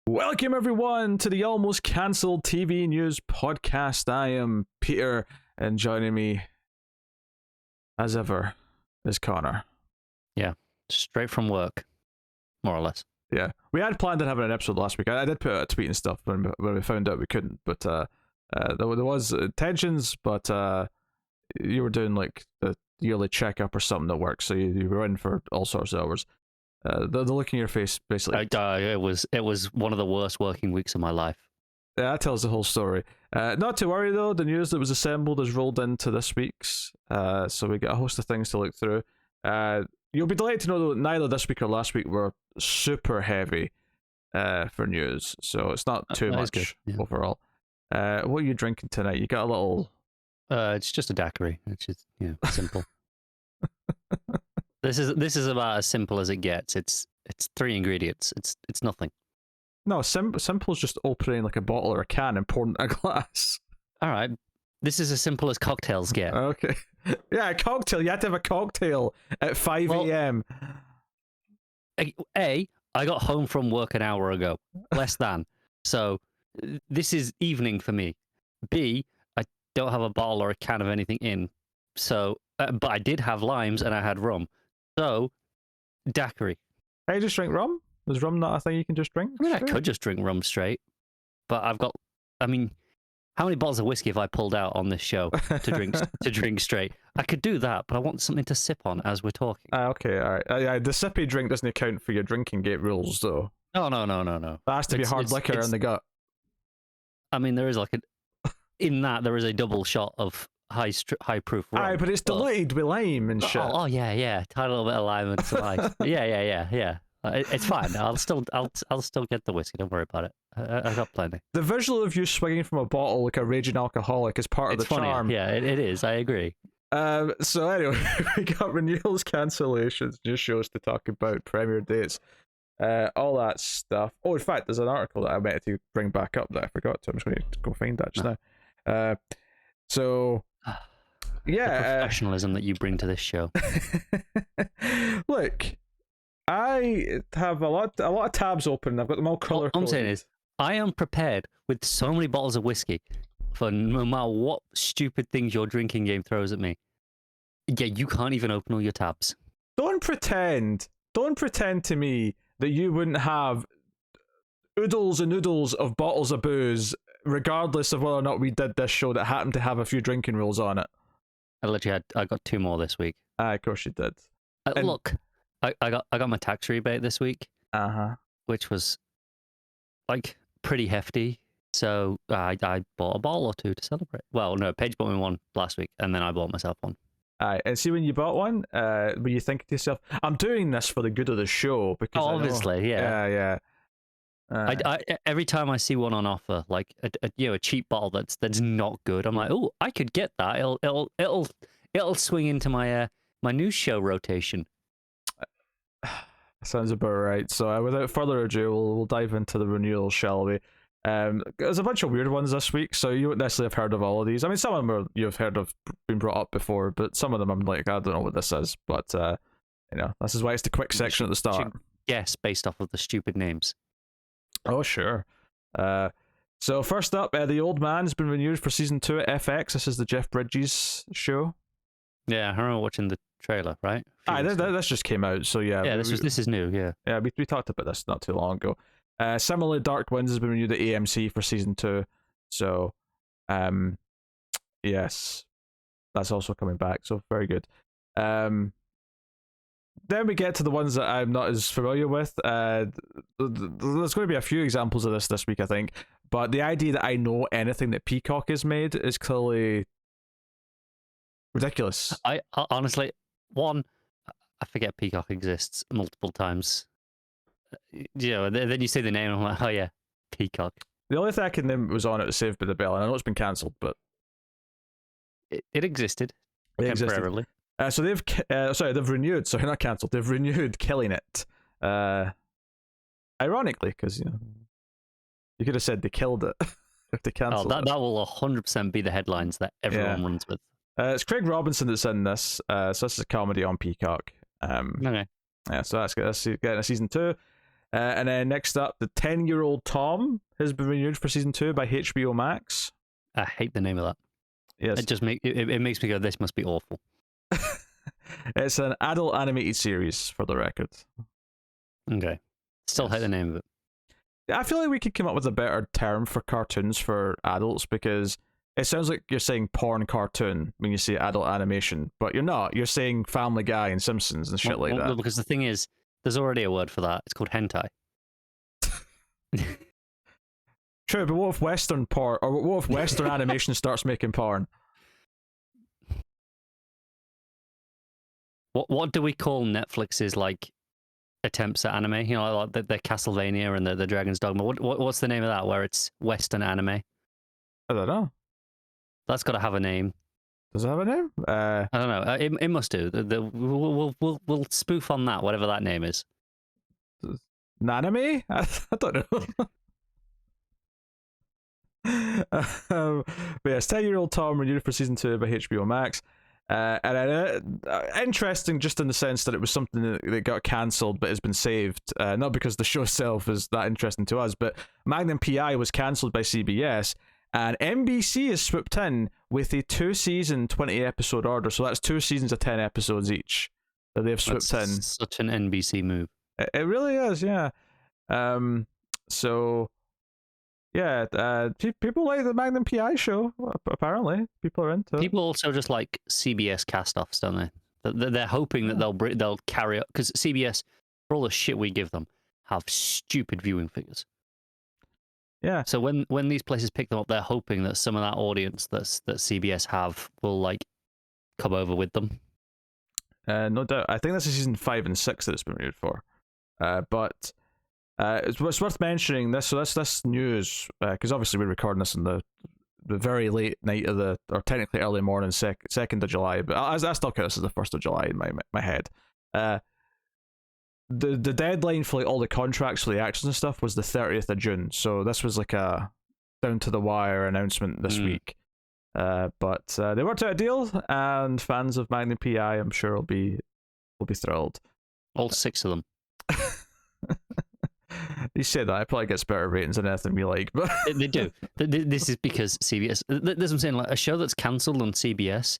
Welcome everyone to the Almost Cancelled TV News Podcast. I am Peter, and joining me, as ever, is Connor. Yeah, straight from work, more or less. Yeah, we had planned on having an episode last week. I did put out a tweet and stuff when we found out we couldn't, but there was tensions, but you were doing like the yearly checkup or something at work, so you were in for all sorts of hours. The look in your face, basically. It was one of the worst working weeks of my life. Yeah, that tells the whole story. Not to worry though, the news that was assembled is rolled into this week's, so we got a host of things to look through. You'll be delighted to know though, neither this week or last week were super heavy for news, so it's not too much overall. What are you drinking tonight? You got a little... It's just a daiquiri. It's just simple. This is about as simple as it gets. It's 3 ingredients. It's nothing. No, simple is just opening like a bottle or a can and pouring it in a glass. All right, this is as simple as cocktails get. Okay, yeah, a cocktail. You had to have a cocktail at 5 a.m. I got home from work an hour ago, less than. So this is evening for me. B, I don't have a bottle or a can of anything in. So, but I did have limes and I had rum. So, daiquiri. Hey, you just drink rum? Is rum not a thing you can just drink? I mean, I could just drink rum straight, but how many bottles of whiskey have I pulled out on this show to drink straight? I could do that, but I want something to sip on as we're talking. Okay, all right. The sippy drink doesn't account for your drinking gate rules, though. No. That has to be hard liquor in the gut. I mean, there is there is a double shot of high proof rum. Aye, but it's diluted with lime and shit. Oh yeah. Tie a little bit of lime and some ice. Yeah. It's fine. I'll still get the whiskey. Don't worry about it. I got plenty. The visual of you swinging from a bottle like a raging alcoholic is part of the funny. charm. Yeah, it is. I agree. So anyway, we got renewals, cancellations, new shows to talk about, premiere dates, all that stuff. Oh, in fact, there's an article that I meant to bring back up that I forgot to. I'm just going to go find that just now. So, yeah, the professionalism that you bring to this show. Look, I have a lot of tabs open. I've got them all color. What I'm saying is, I am prepared with so many bottles of whiskey for no matter what stupid things your drinking game throws at me. Yeah, you can't even open all your tabs. Don't pretend to me that you wouldn't have oodles and oodles of bottles of booze, regardless of whether or not we did this show that happened to have a few drinking rules on it. I got 2 more this week. Of course you did. Look, I got my tax rebate this week. Which was pretty hefty. So I bought a bottle or 2 to celebrate. Well, no, Paige bought me one last week, and then I bought myself one. And see, when you bought one, were you thinking to yourself, "I'm doing this for the good of the show"? Because obviously, yeah. I every time I see one on offer, like a cheap bottle that's not good, I'm like, oh, I could get that. It'll swing into my my news show rotation. Sounds about right. So without further ado, we'll dive into the renewals, shall we? There's a bunch of weird ones this week, so you won't necessarily have heard of all of these. I mean, some of them you've heard of, been brought up before, but some of them I'm like, I don't know what this is. But this is why it's the quick section at the start. Guess based off of the stupid names. Oh sure. So first up, The Old Man has been renewed for season 2 at FX. This is the Jeff Bridges show. Yeah, I remember watching the trailer, right? This just came out, so yeah. Yeah, this is new, yeah. Yeah, we talked about this not too long ago. Similarly, Dark Winds has been renewed at AMC for season 2, so yes, that's also coming back, so very good. Then we get to the ones that I'm not as familiar with. There's going to be a few examples of this week, I think, but the idea that I know anything that Peacock has made is clearly ridiculous. I honestly, I forget Peacock exists multiple times. Then you say the name, and I'm like, oh yeah, Peacock. The only thing I can name was on it was Saved by the Bell, and I know it's been cancelled, but it existed temporarily. So they've renewed. Sorry, not cancelled. They've renewed Killing It. Ironically, because you could have said they killed it if they cancelled. That will 100% be the headlines that everyone runs with. It's Craig Robinson that's in this. So this is a comedy on Peacock. Okay. Yeah, so that's good. That's getting a season 2. And then next up, the 10-year-old Tom has been renewed for season 2 by HBO Max. I hate the name of that. Yes. It makes me go, this must be awful. It's an adult animated series, for the record. Okay. Still hate the name of it. I feel like we could come up with a better term for cartoons for adults, because it sounds like you're saying porn cartoon when you say adult animation, but you're not. You're saying Family Guy and Simpsons and shit like that. Because the thing is, there's already a word for that. It's called hentai. True, but what if Western porn, or what if Western animation starts making porn? What do we call Netflix's like attempts at anime? You know, like the Castlevania and the Dragon's Dogma. What's the name of that? Where it's Western anime? I don't know. That's got to have a name. Does it have a name? I don't know. It must do. We'll spoof on that, whatever that name is. Nanime? I don't know. But yes, 10-year-old Tom renewed for season 2 by HBO Max. And interesting just in the sense that it was something that got cancelled but has been saved. Not because the show itself is that interesting to us, but Magnum PI was cancelled by CBS, and NBC has swooped in with a 2-season, 20-episode order. So that's 2 seasons of 10 episodes each that they've swooped in. Such an NBC move. It really is, yeah. So... yeah, people like the Magnum PI show, apparently. People are into it. People also just like CBS cast-offs, don't they? They're hoping that they'll carry up, because CBS, for all the shit we give them, have stupid viewing figures. Yeah. So when these places pick them up, they're hoping that some of that audience that CBS have will like come over with them. No doubt. I think this is season 5 and 6 that it's been renewed for. But... it's worth mentioning this. So this news, because obviously we're recording this on the very late night of or technically early morning, 2nd of July. But I still count this as the 1st of July in my head. The deadline for like all the contracts for the actors and stuff was the 30th of June. So this was like a down to the wire announcement this week. But they worked out a deal, and fans of Magnum PI, I'm sure, will be thrilled. All 6 of them. You say that, it probably gets better ratings than anything we like, but They do. This is because CBS. That's what I'm saying. Like a show that's cancelled on CBS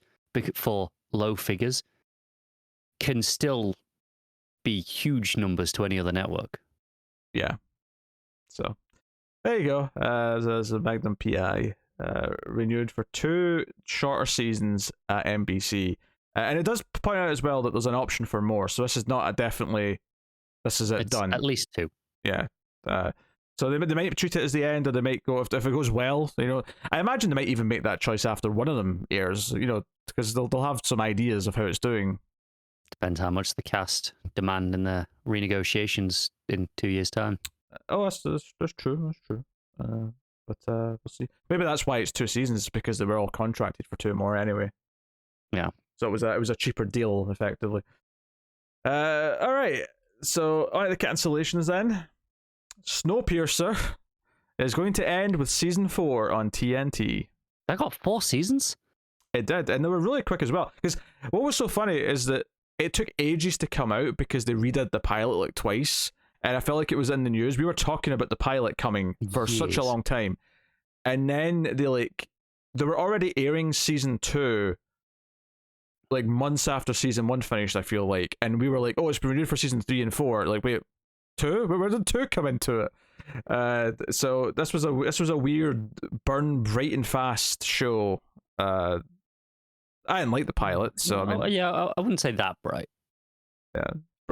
for low figures can still be huge numbers to any other network. Yeah. So there you go. As a Magnum PI renewed for 2 shorter seasons at NBC, and it does point out as well that there's an option for more. So this is not a definitely. This is it done. At least 2. Yeah. So they might treat it as the end, or they might go if it goes well. You know, I imagine they might even make that choice after one of them airs. You know, because they'll have some ideas of how it's doing. Depends how much the cast demand in the renegotiations in 2 years' time. Oh, that's true. That's true. But we'll see. Maybe that's why it's 2 seasons, because they were all contracted for 2 more anyway. Yeah. So it was a cheaper deal, effectively. All right. So on to the cancellations then. Snowpiercer is going to end with season 4 on TNT. That got 4 seasons? It did, and they were really quick as well. Because what was so funny is that it took ages to come out because they redid the pilot like twice, and I felt like it was in the news. We were talking about the pilot coming for such a long time, and then they were already airing season 2 like months after season 1 finished, I feel like, and we were like, oh, it's been renewed for season 3 and 4. Like, wait, 2? Where did 2 come into it? So this was a weird burn bright and fast show. I didn't like the pilot, so I mean, yeah, I wouldn't say that bright. Yeah,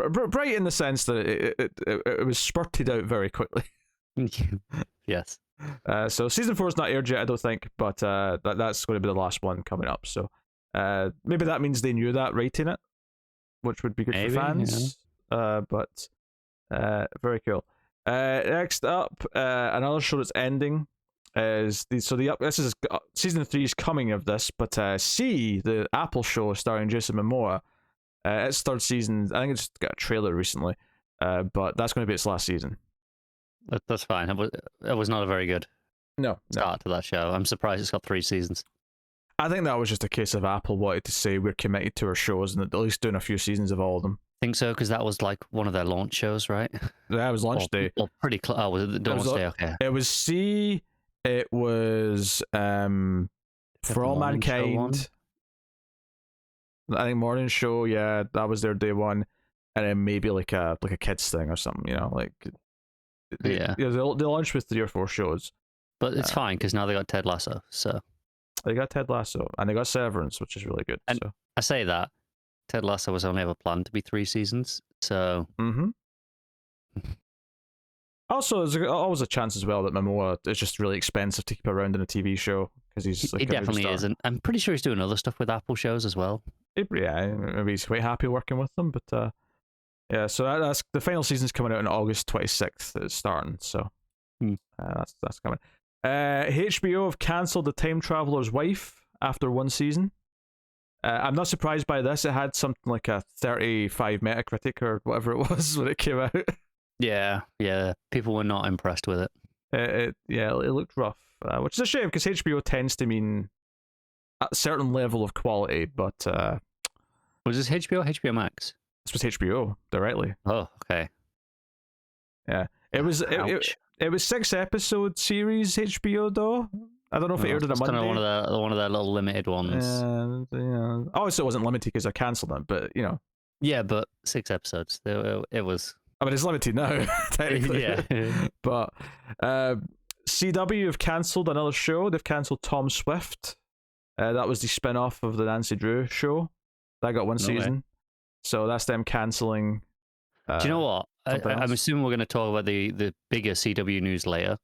bright in the sense that it was spurted out very quickly. Yes. So season 4 is not aired yet, I don't think, but that's going to be the last one coming up. So maybe that means they knew that writing it, which would be good for fans. Yeah. But very cool. Next up, another show that's ending is this is season 3 is coming of this, but See, the Apple show starring Jason Momoa, its 3rd season. I think it's got a trailer recently, but that's going to be its last season. That's fine. It was not a very good start to that show. I'm surprised it's got 3 seasons. I think that was just a case of Apple wanted to say we're committed to our shows and at least doing a few seasons of all of them. I think so, because that was like one of their launch shows, right? That was launch day. Or pretty close. Oh, was it the launch day? Okay. It was C. It was For All Mankind. I think morning show. Yeah, that was their day one, and then maybe like a kids thing or something. Like they launched with 3 or 4 shows. But it's fine because now they got Ted Lasso. So they got Ted Lasso and they got Severance, which is really good. And I say that Ted Lasso was only ever planned to be 3 seasons. So. Also, there's always a chance as well that Momoa is just really expensive to keep around in a TV show because he's like he definitely is, and I'm pretty sure he's doing other stuff with Apple shows as well. Yeah, maybe he's quite happy working with them, but yeah. So that's the final season's coming out on August 26th. It's starting, so that's coming. HBO have cancelled The Time Traveler's Wife after 1 season. I'm not surprised by this. It had something like a 35 Metacritic or whatever it was when it came out. Yeah, people were not impressed with it. It looked rough, which is a shame because HBO tends to mean a certain level of quality. But was this HBO or HBO Max? This was HBO directly. Oh, okay. Yeah, it was. It was 6-episode series HBO though. I don't know if it aired on a Monday. Kind of one of their little limited ones. Oh, so it wasn't limited because I cancelled them, but Yeah, but 6 episodes. It was. I mean, it's limited now, technically. Yeah. But CW have cancelled another show. They've cancelled Tom Swift. That was the spin-off of the Nancy Drew show. That got 1 season. So that's them cancelling. Do you know what? I'm assuming we're going to talk about the bigger CW news later.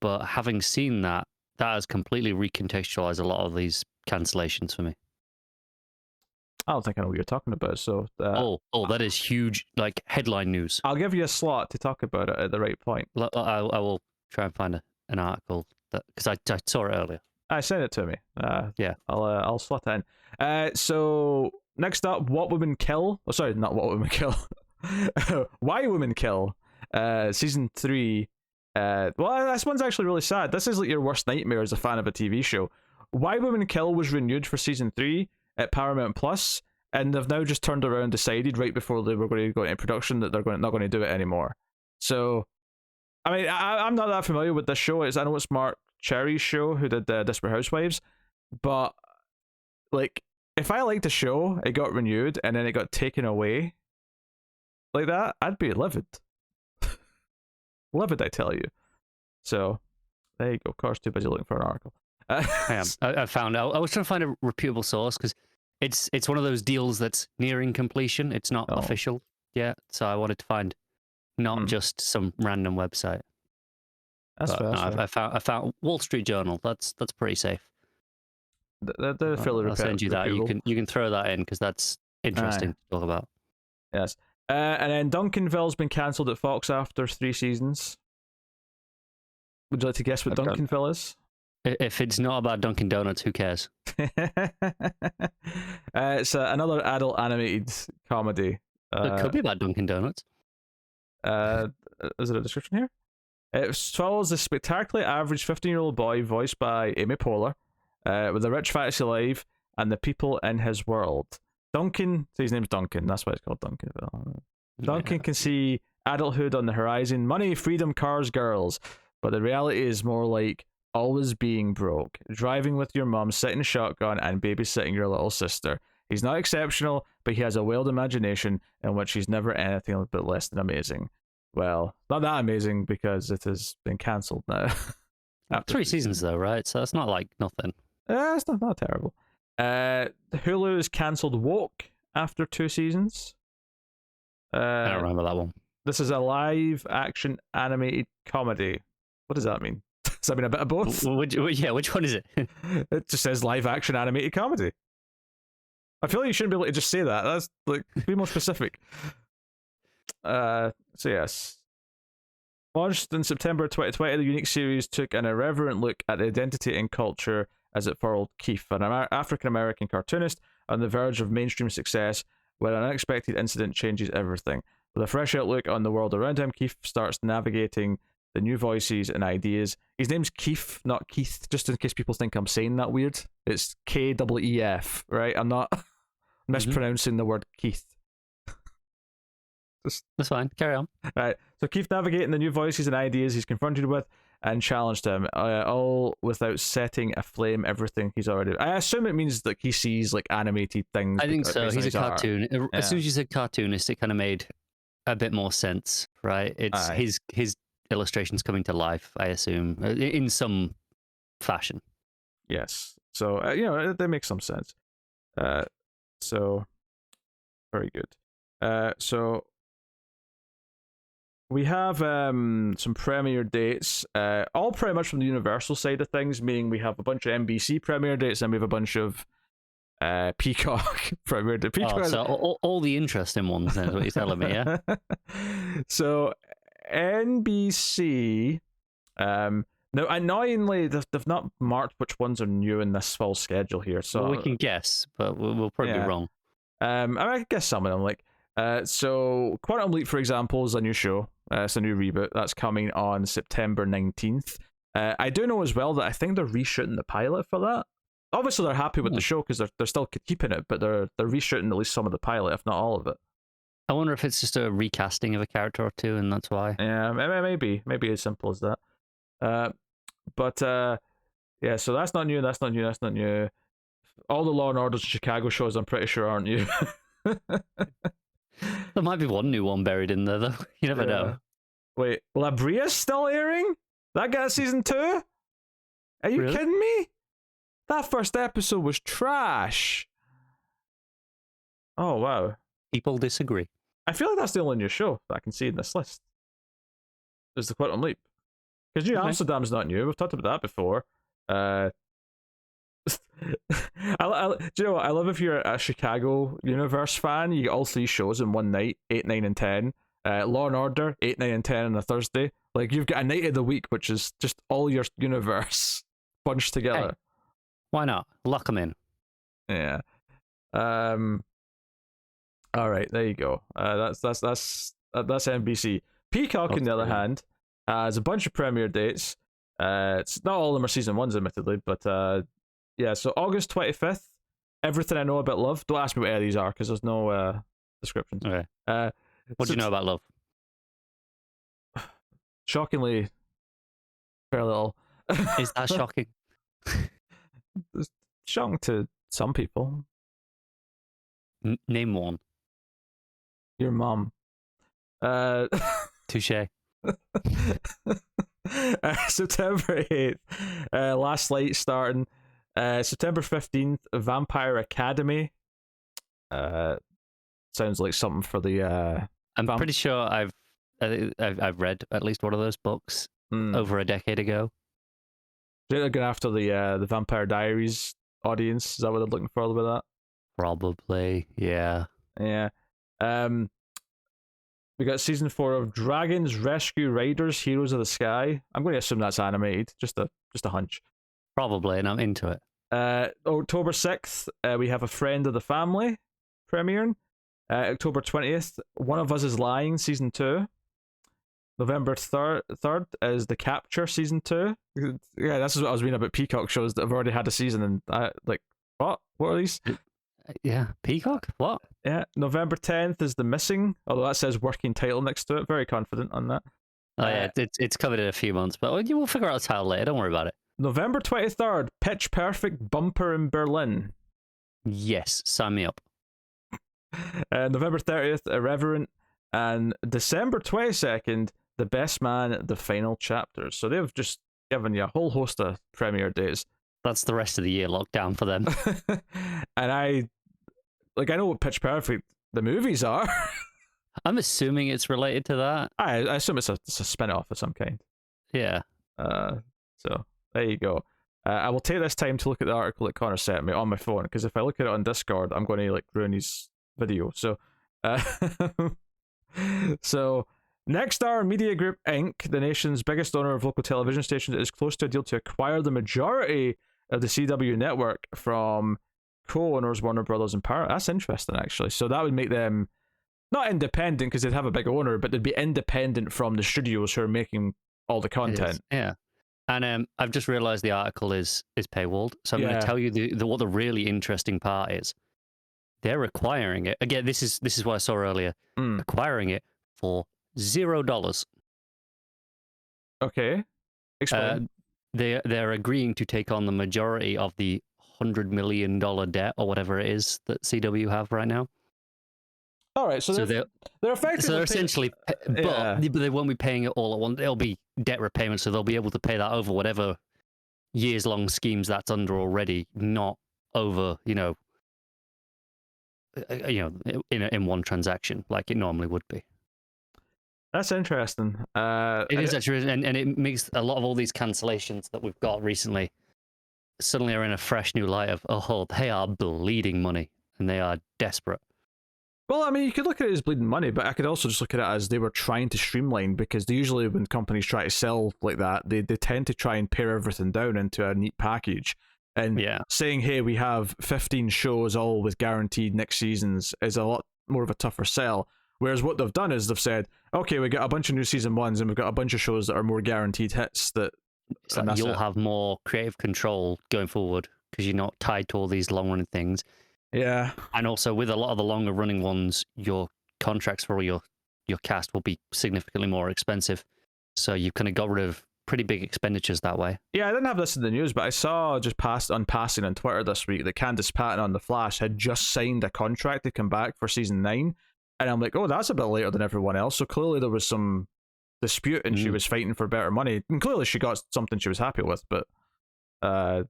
But having seen that has completely recontextualized a lot of these cancellations for me. I don't think I know what you're talking about. So that is huge, like headline news. I'll give you a slot to talk about it at the right point. I will try and find an article because I saw it earlier. I sent it to me. Yeah, I'll slot it in. So next up, What Women Kill. Oh, sorry, not What Women Kill. Why Women Kill. Season 3. Well, this one's actually really sad. This is like your worst nightmare as a fan of a TV show. Why Women Kill was renewed for season 3 at Paramount Plus, and they've now just turned around and decided right before they were going to go into production that they're not going to do it anymore. So, I mean, I'm not that familiar with this show. I know it's Mark Cherry's show who did Desperate Housewives, but like, if I liked a show, it got renewed and then it got taken away like that, I'd be livid. Livid, I tell you. So, there you go. Of course, too busy looking for an article. I found out. I was trying to find a reputable source because it's one of those deals that's nearing completion. It's not official yet, so I wanted to find not just some random website. That's fair. I found Wall Street Journal. That's pretty safe. They're fairly I'll send you that. You can throw that in because that's interesting to talk about. Yes. And then Duncanville's been cancelled at Fox after 3 seasons. Would you like to guess what Duncanville is? If it's not about Dunkin' Donuts, who cares? It's another adult animated comedy. It could be about Dunkin' Donuts. Is there a description here? It follows a spectacularly average 15-year-old boy voiced by Amy Poehler with a rich fantasy life and the people in his world. Duncan, so his name's Duncan, that's why it's called Duncanville. Duncan can see adulthood on the horizon, money, freedom, cars, girls, but the reality is more like always being broke, driving with your mum, sitting shotgun, and babysitting your little sister. He's not exceptional, but he has a wild imagination in which he's never anything but less than amazing. Well, not that amazing because it has been cancelled now. 3 seasons though, right? So that's not like nothing. It's not terrible. Hulu has cancelled Woke after 2 seasons. I don't remember that one. This is a live action animated comedy. What does that mean? Does that mean a bit of both? Which one is it? It just says live action animated comedy. I feel like you shouldn't be able to just say that. That's like, be more specific. So yes. Launched in September 2020, the unique series took an irreverent look at identity and culture as it followed Keith, an African-American cartoonist on the verge of mainstream success when an unexpected incident changes everything. With a fresh outlook on the world around him, Keith starts navigating the new voices and ideas. His name's Keith, not Keith, just in case people think I'm saying that weird. It's Keef, right? I'm not mispronouncing the word Keith. That's fine. Carry on. Right. So Keith navigating the new voices and ideas he's confronted with and challenged him, all without setting aflame everything he's already. I assume it means that he sees like animated things. I think so. He's a cartoon. Yeah. As soon as you said cartoonist, it kind of made a bit more sense, right? It's his illustrations coming to life, I assume, in some fashion. Yes. So that makes some sense. So very good. So we have some premiere dates, all pretty much from the Universal side of things, meaning we have a bunch of NBC premiere dates and we have a bunch of Peacock premiere dates. So all the interesting ones, is what you're telling me, yeah? So NBC, now annoyingly, they've not marked which ones are new in this fall schedule here. So we can guess, but we'll probably be wrong. I guess some of them, like, so Quantum Leap, for example, is a new show. It's a new reboot that's coming on September 19th. I do know as well that I think they're reshooting the pilot for that. Obviously, they're happy with the show because they're still keeping it, but they're reshooting at least some of the pilot, if not all of it. I wonder if it's just a recasting of a character or two, and that's why. Yeah, maybe as simple as that. But yeah, so that's not new. That's not new. All the Law and Order Chicago shows, I'm pretty sure, aren't new. There might be one new one buried in there, though. You never know. Wait, La Bria's still airing? That got season 2? Are you kidding me? That first episode was trash. Oh, wow. People disagree. I feel like that's the only new show that I can see in this list. Is the Quantum Leap. Because New Amsterdam's not new. We've talked about that before. Do you know what? I love if you're a Chicago universe fan, you get all 3 shows in one night, 8, 9, and 10. Law and Order, 8, 9, and 10 on a Thursday. Like, you've got a night of the week, which is just all your universe bunched together. Hey, why not? Lock them in. Yeah. All right, there you go. That's NBC. Peacock, on the other hand, has a bunch of premiere dates. It's not all of them are season 1s, admittedly, but yeah, so August 25th, Everything I Know About Love. Don't ask me what any of these are, because there's no descriptions. Okay. What do you know about love? Shockingly, very little. Is that shocking? It's shocking to some people. Name one. Your mom. Touche. September 8th, Last Light starting. September 15th, Vampire Academy. Sounds like something for the. I'm pretty sure I've read at least one of those books over a decade ago. They're going after the Vampire Diaries audience. Is that what they're looking for with that? Probably, yeah. Yeah. We got season 4 of Dragons Rescue Riders Heroes of the Sky. I'm going to assume that's animated. Just a hunch. Probably, and I'm into it. October 6th, we have A Friend of the Family premiering. October 20th, One of Us is Lying season 2. November 3rd is The Capture season 2. Yeah, this is what I was reading about Peacock shows that have already had a season, and like, what are these? Yeah, Peacock? What? Yeah, November 10th is The Missing, although that says working title next to it. Very confident on that. Oh yeah, it's covered in a few months, but we'll figure out the title later. Don't worry about it. November 23rd, Pitch Perfect Bumper in Berlin. Yes, sign me up. November 30th, Irreverent. And December 22nd, The Best Man, The Final Chapters. So they've just given you a whole host of premiere days. That's the rest of the year locked down for them. And I know what Pitch Perfect the movies are. I'm assuming it's related to that. I assume it's a spin-off of some kind. Yeah. So there you go. I will take this time to look at the article that Connor sent me on my phone, because if I look at it on Discord, I'm going to ruin his video. So, so Nexstar Media Group Inc., the nation's biggest owner of local television stations, is close to a deal to acquire the majority of the CW network from co-owners Warner Brothers and Paramount. That's interesting, actually. So that would make them not independent because they'd have a big owner, but they'd be independent from the studios who are making all the content. Yeah. And I've just realized the article is paywalled, so I'm going to tell you what the really interesting part is. They're acquiring it again. This is what I saw earlier. Acquiring it for $0. Okay. Explain. They're agreeing to take on the majority of the $100 million debt or whatever it is that CW have right now. All right, so they're effectively so they're essentially, but they won't be paying it all at once. It'll be debt repayment, so they'll be able to pay that over whatever years-long schemes that's under already, not over, in one transaction like it normally would be. That's interesting. It is actually, and it makes a lot of all these cancellations that we've got recently suddenly are in a fresh new light of, oh, they are bleeding money and they are desperate. Well, I mean, you could look at it as bleeding money, but I could also just look at it as they were trying to streamline, because usually when companies try to sell like that, they tend to try and pare everything down into a neat package. And saying, hey, we have 15 shows all with guaranteed next seasons is a lot more of a tougher sell. Whereas what they've done is they've said, okay, we got a bunch of new season ones and we've got a bunch of shows that are more guaranteed hits. You'll have more creative control going forward because you're not tied to all these long running things. Yeah. And also with a lot of the longer running ones, your contracts for your cast will be significantly more expensive. So you've kind of got rid of pretty big expenditures that way. Yeah, I didn't have this in the news, but I saw just passing on Twitter this week that Candice Patton on The Flash had just signed a contract to come back for season 9. And I'm like, oh, that's a bit later than everyone else. So clearly there was some dispute and she was fighting for better money. And clearly she got something she was happy with, but that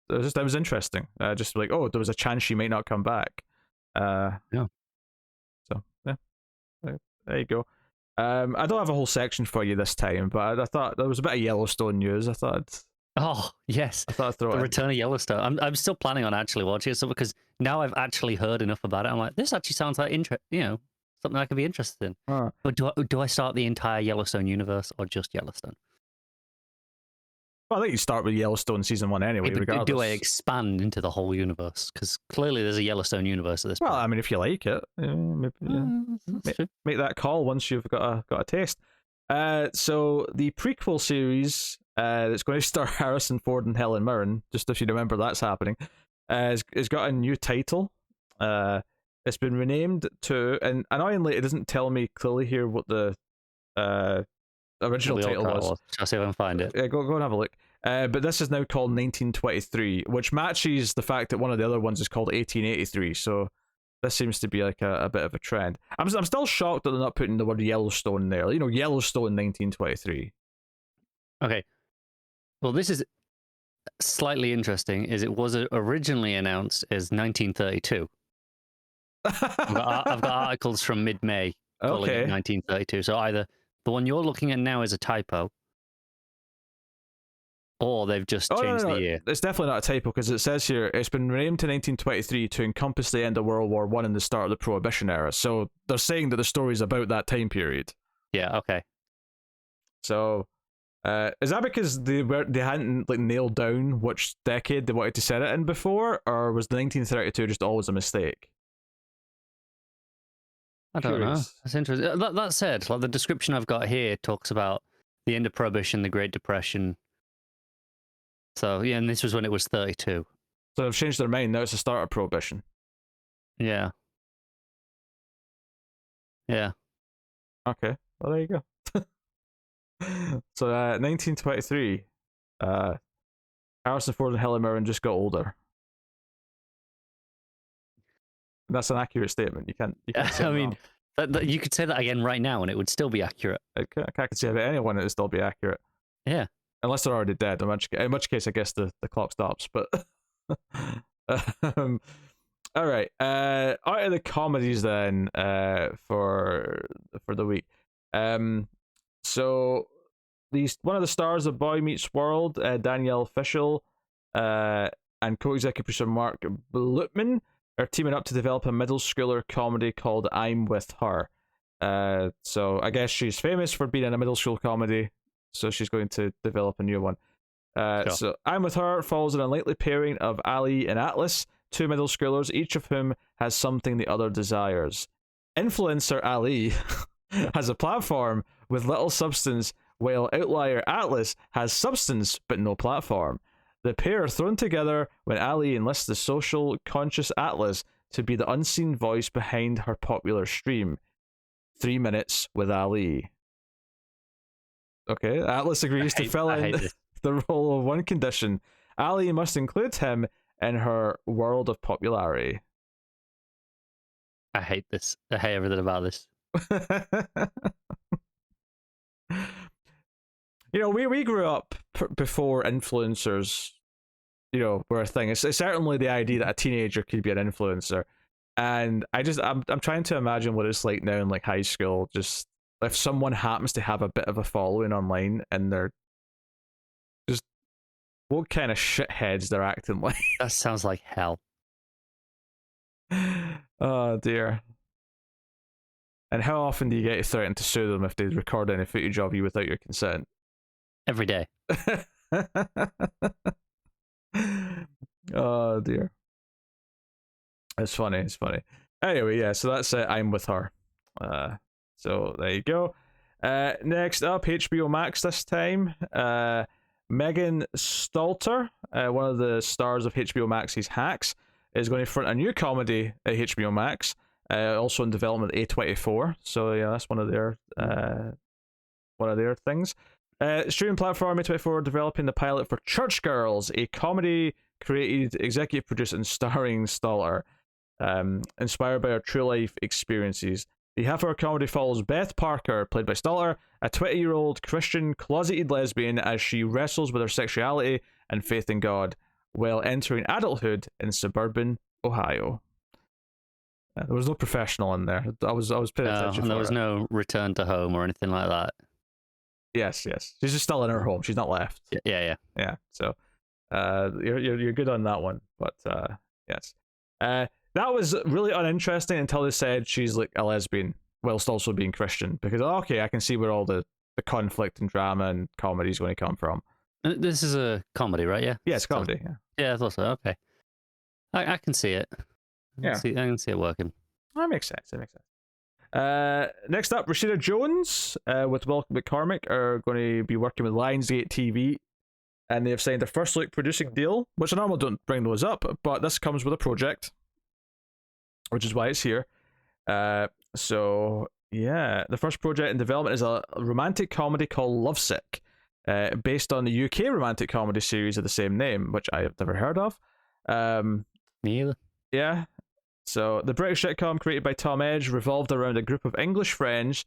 was interesting. Just like, oh, there was a chance she might not come back. Yeah. So, yeah. There you go. I don't have a whole section for you this time, but I thought there was a bit of Yellowstone news. Oh, yes. I thought I'd throw the it return of Yellowstone. I'm still planning on actually watching it, so because now I've actually heard enough about it. I'm like, this actually sounds like something I could be interested in. But do I start the entire Yellowstone universe or just Yellowstone? Well, I think you start with Yellowstone season 1 anyway, regardless. Do I expand into the whole universe? Because clearly there's a Yellowstone universe at this point. Well, I mean, if you like it, maybe, make that call once you've got a taste. So the prequel series that's going to star Harrison Ford and Helen Mirren, just if you remember that's happening, has got a new title. It's been renamed to, and annoyingly, it doesn't tell me clearly here what the original title was. I'll see if I can find it. Yeah, go and have a look. But this is now called 1923, which matches the fact that one of the other ones is called 1883. So this seems to be like a bit of a trend. I'm still shocked that they're not putting the word Yellowstone there. Yellowstone 1923. Okay. Well, this is slightly interesting. Is it was originally announced as 1932. I've got articles from mid-May calling it 1932. So either the one you're looking at now is a typo, or they've just changed the year. It's definitely not a typo, because it says here it's been renamed to 1923 to encompass the end of World War I and the start of the Prohibition era. So they're saying that the story's about that time period. Yeah. Okay. So, is that because they hadn't nailed down which decade they wanted to set it in before, or was the 1932 just always a mistake? I don't know. That's interesting. That said, the description I've got here talks about the end of Prohibition, the Great Depression. So, yeah, and this was when it was 32. So they've changed their mind. Now it's the start of Prohibition. Yeah. Yeah. Okay. Well, there you go. So, 1923. Harrison Ford and Helen Mirren just got older. That's an accurate statement. You can't say I mean, you could say that again right now and it would still be accurate. I could say about anyone, it would still be accurate. Yeah. Unless they're already dead, in which case I guess the clock stops. But all right, out of the comedies then for the week. So one of the stars of Boy Meets World, Danielle Fishel, and co-executive producer Mark Blutman are teaming up to develop a middle schooler comedy called I'm With Her. So I guess she's famous for being in a middle school comedy, so she's going to develop a new one. Sure. So I'm With Her follows an unlikely pairing of Ali and Atlas, two middle schoolers, each of whom has something the other desires. Influencer Ali has a platform with little substance, while outlier Atlas has substance but no platform. The pair are thrown together when Ali enlists the social conscious Atlas to be the unseen voice behind her popular stream. 3 minutes with Ali. Okay, Atlas agrees to fill in the role of one condition. Ali must include him in her world of popularity. I hate this. I hate everything about this. You know, we grew up before influencers, you know, were a thing. It's certainly the idea that a teenager could be an influencer, and I'm trying to imagine what it's like now in like high school. Just if someone happens to have a bit of a following online, and they're just what kind of shitheads they're acting like. That sounds like hell. Oh dear. And how often do you get threatened to sue them if they record any footage of you without your consent? Every day. Oh dear. It's funny, it's funny. Anyway, yeah, so that's it. I'm with her. So there you go. Next up, HBO Max this time. Megan Stalter, one of the stars of HBO Max's Hacks, is going to front a new comedy at HBO Max. Also in development at A24. So yeah, that's one of their things. Streaming platform A24 developing the pilot for Church Girls, a comedy created, executive produced, and starring Stalter, inspired by her true life experiences. The half-hour comedy follows Beth Parker, played by Stalter, a 20-year-old Christian closeted lesbian, as she wrestles with her sexuality and faith in God while entering adulthood in suburban Ohio. There was no professional in there. I was paying attention. And there was no return to home or anything like that. Yes. She's just still in her home. She's not left. Yeah. So, you're good on that one. But yes, that was really uninteresting until they said she's like a lesbian whilst also being Christian. Because okay, I can see where all the conflict and drama and comedy is going to come from. This is a comedy, right? Yeah. Yeah, it's comedy. Yeah, I thought so. Okay, I can see it. I can see it working. That makes sense. Next up, Rashida Jones with Will McCormick are going to be working with Lionsgate TV, and they have signed their first look producing deal, which I normally don't bring those up, but this comes with a project, which is why it's here. So yeah, the first project in development is a romantic comedy called Lovesick, based on the UK romantic comedy series of the same name, which I have never heard of. Me either. Yeah. So, the British sitcom created by Tom Edge revolved around a group of English friends.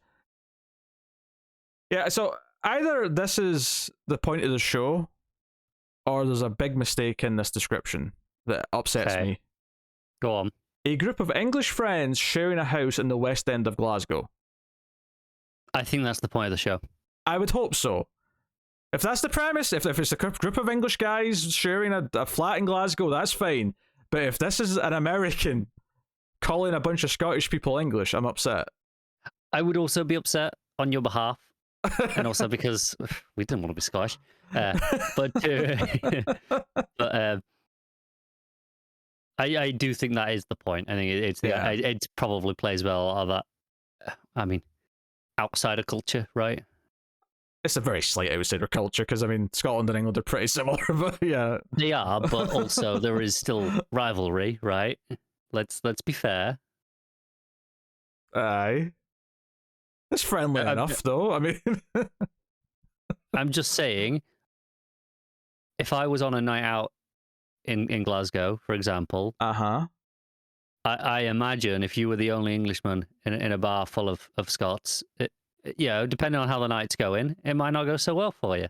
Yeah, so either this is the point of the show, or there's a big mistake in this description that upsets me. Go on. A group of English friends sharing a house in the West End of Glasgow. I think that's the point of the show. I would hope so. If that's the premise, if it's a group of English guys sharing a flat in Glasgow, that's fine. But if this is an American calling a bunch of Scottish people English, I'm upset. I would also be upset on your behalf, and also because we didn't want to be Scottish. I do think that is the point. I think it probably plays well on that. I mean, outsider culture, right? It's a very slight outsider culture because I mean Scotland and England are pretty similar, but yeah, they are. But also there is still rivalry, right? Let's be fair. Aye, it's friendly enough, though. I mean, I'm just saying, if I was on a night out in Glasgow, for example, I imagine if you were the only Englishman in a bar full of Scots, depending on how the night's going, it might not go so well for you.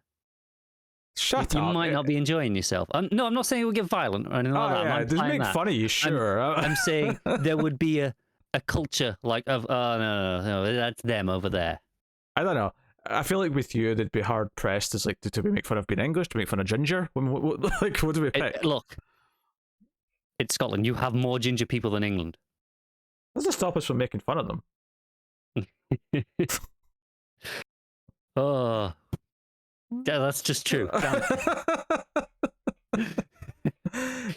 Shut up. You up. might not be enjoying yourself. No, I'm not saying it would get violent or anything like that. Yeah, doesn't make fun of you, sure. I'm saying there would be a culture like of, no, that's them over there. I don't know. I feel like with you, they'd be hard pressed as like, do we make fun of being English? Do we make fun of ginger? What do we pick? Look, it's Scotland. You have more ginger people than England. Doesn't stop us from making fun of them. Oh, yeah, that's just true.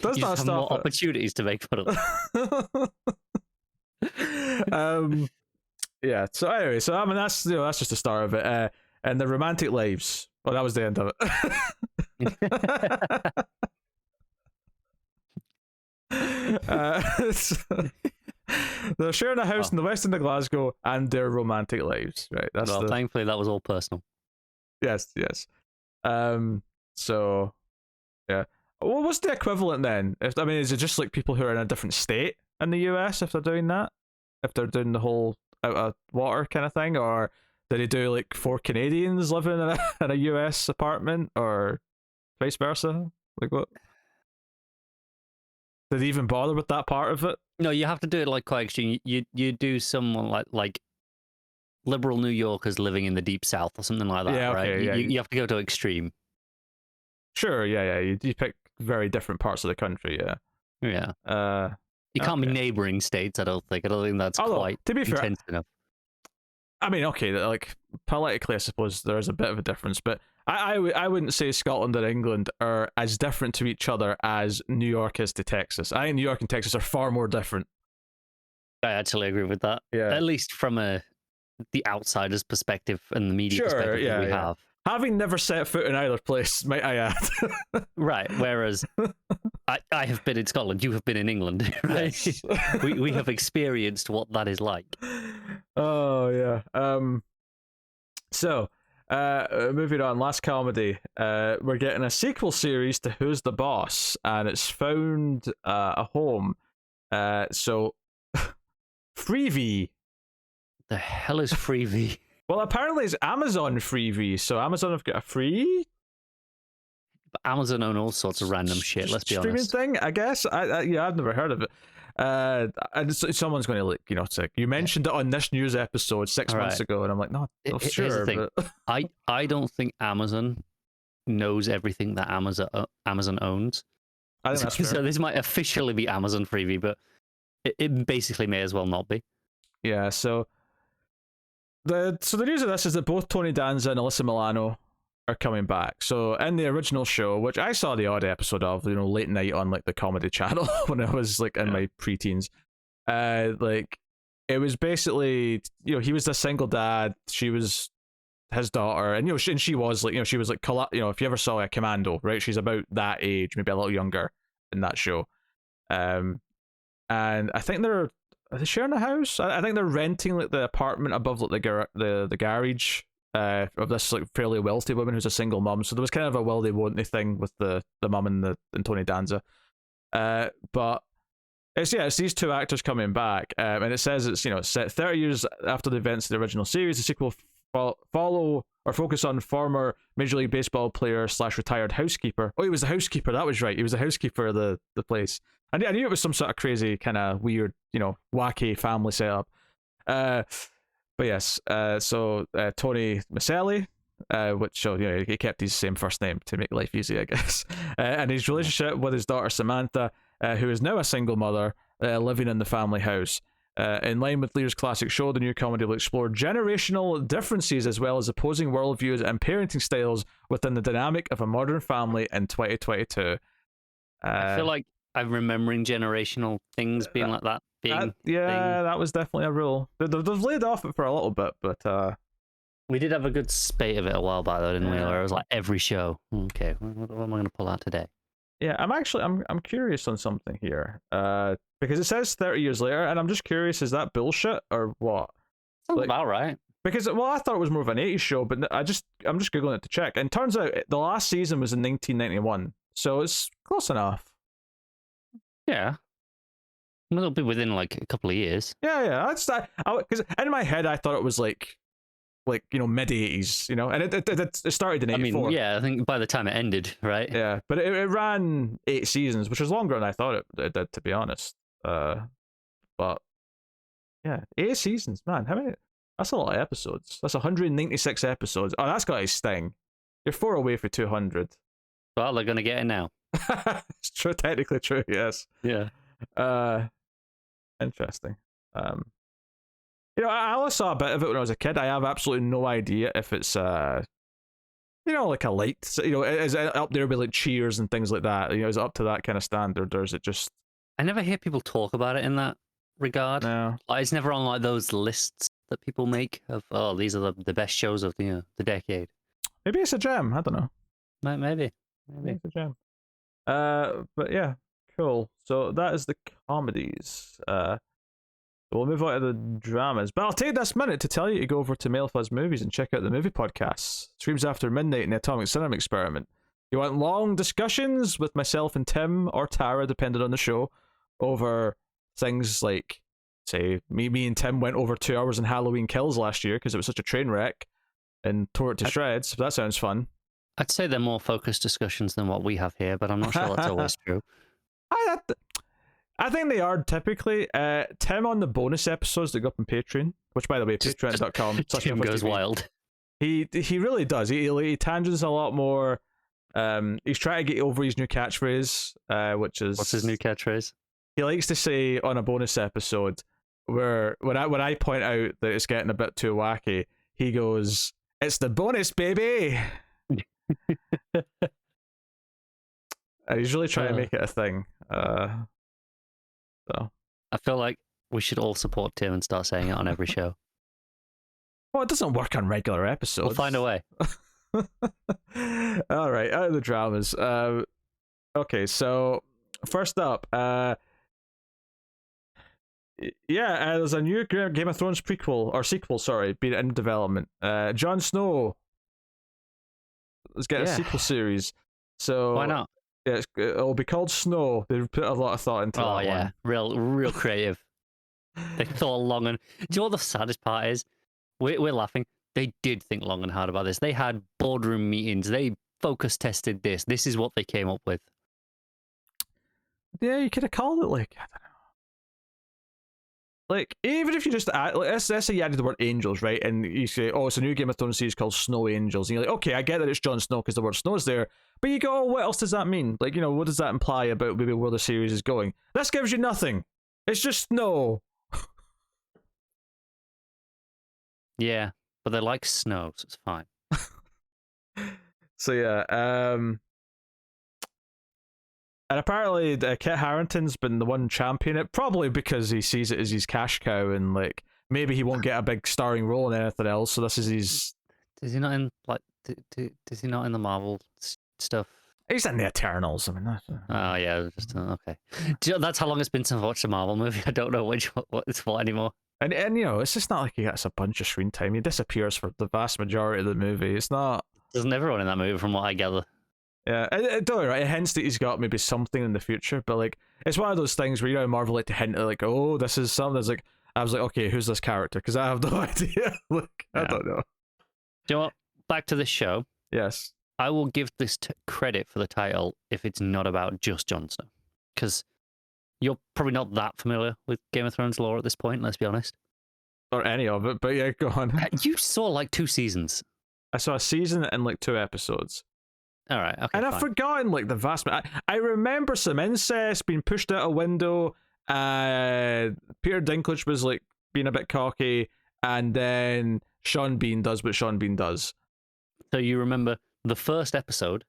Does not stop more opportunities to make fun of them. Yeah. So anyway, I mean that's just the start of it. And the romantic lives. Well, that was the end of it. They're sharing a house in the west end of Glasgow and their romantic lives, right? That's well, thankfully that was all personal. Yes. So yeah. Well, what's the equivalent then? I mean, is it just like people who are in a different state in the US if they're doing that? If they're doing the whole out of water kind of thing, or do they do like 4 Canadians living in a US apartment, or vice versa? Like what? Did they even bother with that part of it? No, you have to do it like quite extreme. You do someone like liberal New Yorkers living in the deep south or something like that, Yeah, right? okay, yeah. You have to go to extreme. Sure, yeah. You pick very different parts of the country, yeah. Yeah. You can't be neighboring states. I don't think that's quite to be fair, intense enough. I mean, okay, like politically, I suppose there is a bit of a difference, but I wouldn't say Scotland and England are as different to each other as New York is to Texas. I think New York and Texas are far more different. I actually agree with that. Yeah. At least from the outsider's perspective and the media perspective that we have. Having never set foot in either place, might I add. Right. Whereas I have been in Scotland, you have been in England, right? Yes. we have experienced what that is like. Oh yeah. So, moving on, last comedy. We're getting a sequel series to Who's the Boss, and it's found a home. So Freevee. The hell is Freevee? Well, apparently it's Amazon Freevee, so Amazon have got a free. But Amazon own all sorts of random shit. Let's be honest. Streaming thing, I guess. I've never heard of it. And someone's going to like, it's like you mentioned it on this news episode 6 months ago, and I'm like, no, sure. Here's the thing. But... I don't think Amazon knows everything that Amazon owns. I think that's fair. So this might officially be Amazon Freevee, but it basically may as well not be. Yeah. So the news of this is that both Tony Danza and Alyssa Milano are coming back. So in the original show, which I saw the odd episode of, late night on like the Comedy Channel when I was like in my preteens, like it was basically, he was the single dad, she was his daughter, and she was like, she was like, if you ever saw a Commando, right? She's about that age, maybe a little younger in that show. And I think are they sharing a house? I think they're renting like the apartment above like the garage of this like fairly wealthy woman who's a single mum. So there was kind of a will they won't they thing with the mum and Tony Danza. But it's these two actors coming back, and it says it's set 30 years after the events of the original series. The sequel follow or focus on former Major League Baseball player / retired housekeeper. Oh, he was the housekeeper. That was right. He was the housekeeper of the place. I knew it was some sort of crazy, kind of weird, wacky family setup. But yes, so Tony Maselli, which he kept his same first name to make life easy, I guess. And his relationship with his daughter Samantha, who is now a single mother, living in the family house. In line with Lear's classic show, the new comedy will explore generational differences as well as opposing worldviews and parenting styles within the dynamic of a modern family in 2022. I feel like I'm remembering generational things being like that. That was definitely a rule. They've laid off it for a little bit, but we did have a good spate of it a while back, though, didn't we? Where it was like every show. Okay, what am I going to pull out today? Yeah, I'm curious on something here. Because it says 30 years later, and I'm just curious, is that bullshit or what? Sounds about right. Because I thought it was more of an 80s show, but I'm just googling it to check, and turns out the last season was in 1991, so it's close enough. Yeah. It'll be within like a couple of years. Yeah. Because in my head I thought it was like mid 80s, and it started in 84. I mean, yeah, I think by the time it ended, right? Yeah, but it ran 8 seasons, which was longer than I thought it did, to be honest. But yeah, 8 seasons, man. How many? That's a lot of episodes. That's 196 episodes. Oh, that's got a sting. You're 4 away for 200. Well, they're gonna get it now. It's true, technically true. Yes. Yeah. Interesting. I always saw a bit of it when I was a kid. I have absolutely no idea if it's like a light, is it up there with like Cheers and things like that? Is it up to that kind of standard, or is it just? I never hear people talk about it in that regard. No. Like, it's never on like those lists that people make of these are the best shows of the decade. Maybe it's a gem. I don't know. Maybe it's a gem. But yeah, cool. So that is the comedies. We'll move on to the dramas. But I'll take this minute to tell you to go over to Mail Fuzz Movies and check out the movie podcasts. Streams after midnight in the Atomic Cinema Experiment. You want long discussions with myself and Tim or Tara, depending on the show, over things like, say, me and Tim went over 2 hours in Halloween Kills last year because it was such a train wreck and tore it to shreds. That sounds fun. I'd say they're more focused discussions than what we have here, but I'm not sure that's always true. I think they are typically. Tim on the bonus episodes that go up on Patreon, which by the way, patreon.com. Tim goes wild. He really does. He tangents a lot more. He's trying to get over his new catchphrase, which is, what's his new catchphrase? He likes to say on a bonus episode where when I point out that it's getting a bit too wacky, he goes, "It's the bonus, baby." He's really trying to make it a thing. So I feel like we should all support Tim and start saying it on every show. Well, it doesn't work on regular episodes. We'll find a way. All right, out of the dramas. Okay, so first up, there's a new Game of Thrones sequel, being in development. Jon Snow is getting a sequel series. So why not? Yeah, it'll be called Snow. They've put a lot of thought into that one. Real creative. They thought long and. Do you know what the saddest part is? We're laughing. They did think long and hard about this. They had boardroom meetings. They focus tested this. This is what they came up with. Yeah, you could have called it like, I don't know. Like, even if you just add, like, let's say you added the word angels, right? And you say, oh, it's a new Game of Thrones series called Snow Angels. And you're like, okay, I get that it's Jon Snow because the word Snow's there. But you go, oh, what else does that mean? Like, you know, what does that imply about maybe where the series is going? This gives you nothing. It's just snow. Yeah, but they like snow, so it's fine. So yeah, and apparently Kit Harington's been the one championing it, probably because he sees it as his cash cow, and like maybe he won't get a big starring role in anything else. So this is his. Is he not in like? Is he not in the Marvel stuff? He's in the Eternals. I mean, that's... Oh yeah, just okay. Do you know, that's how long it's been since I watched a Marvel movie. I don't know what it's for anymore. And you know, it's just not like he gets a bunch of screen time. He disappears for the vast majority of the movie. It's not. There's everyone in that movie, from what I gather. Yeah, don't right. It hints that he's got maybe something in the future, but like it's one of those things where, you know, Marvel like to hint at like, oh, this is something. That's like, I was like, okay, who's this character? Because I have no idea. Like, I don't know. Do you know what? Back to this show. Yes, I will give this credit for the title if it's not about just Jon Snow, because you're probably not that familiar with Game of Thrones lore at this point. Let's be honest. Or any of it, but yeah, go on. You saw like 2 seasons. I saw a season and like 2 episodes. All right, okay. And I've forgotten like the vast. I remember some incest being pushed out a window. Peter Dinklage was like being a bit cocky, and then Sean Bean does what Sean Bean does. So you remember the first episode,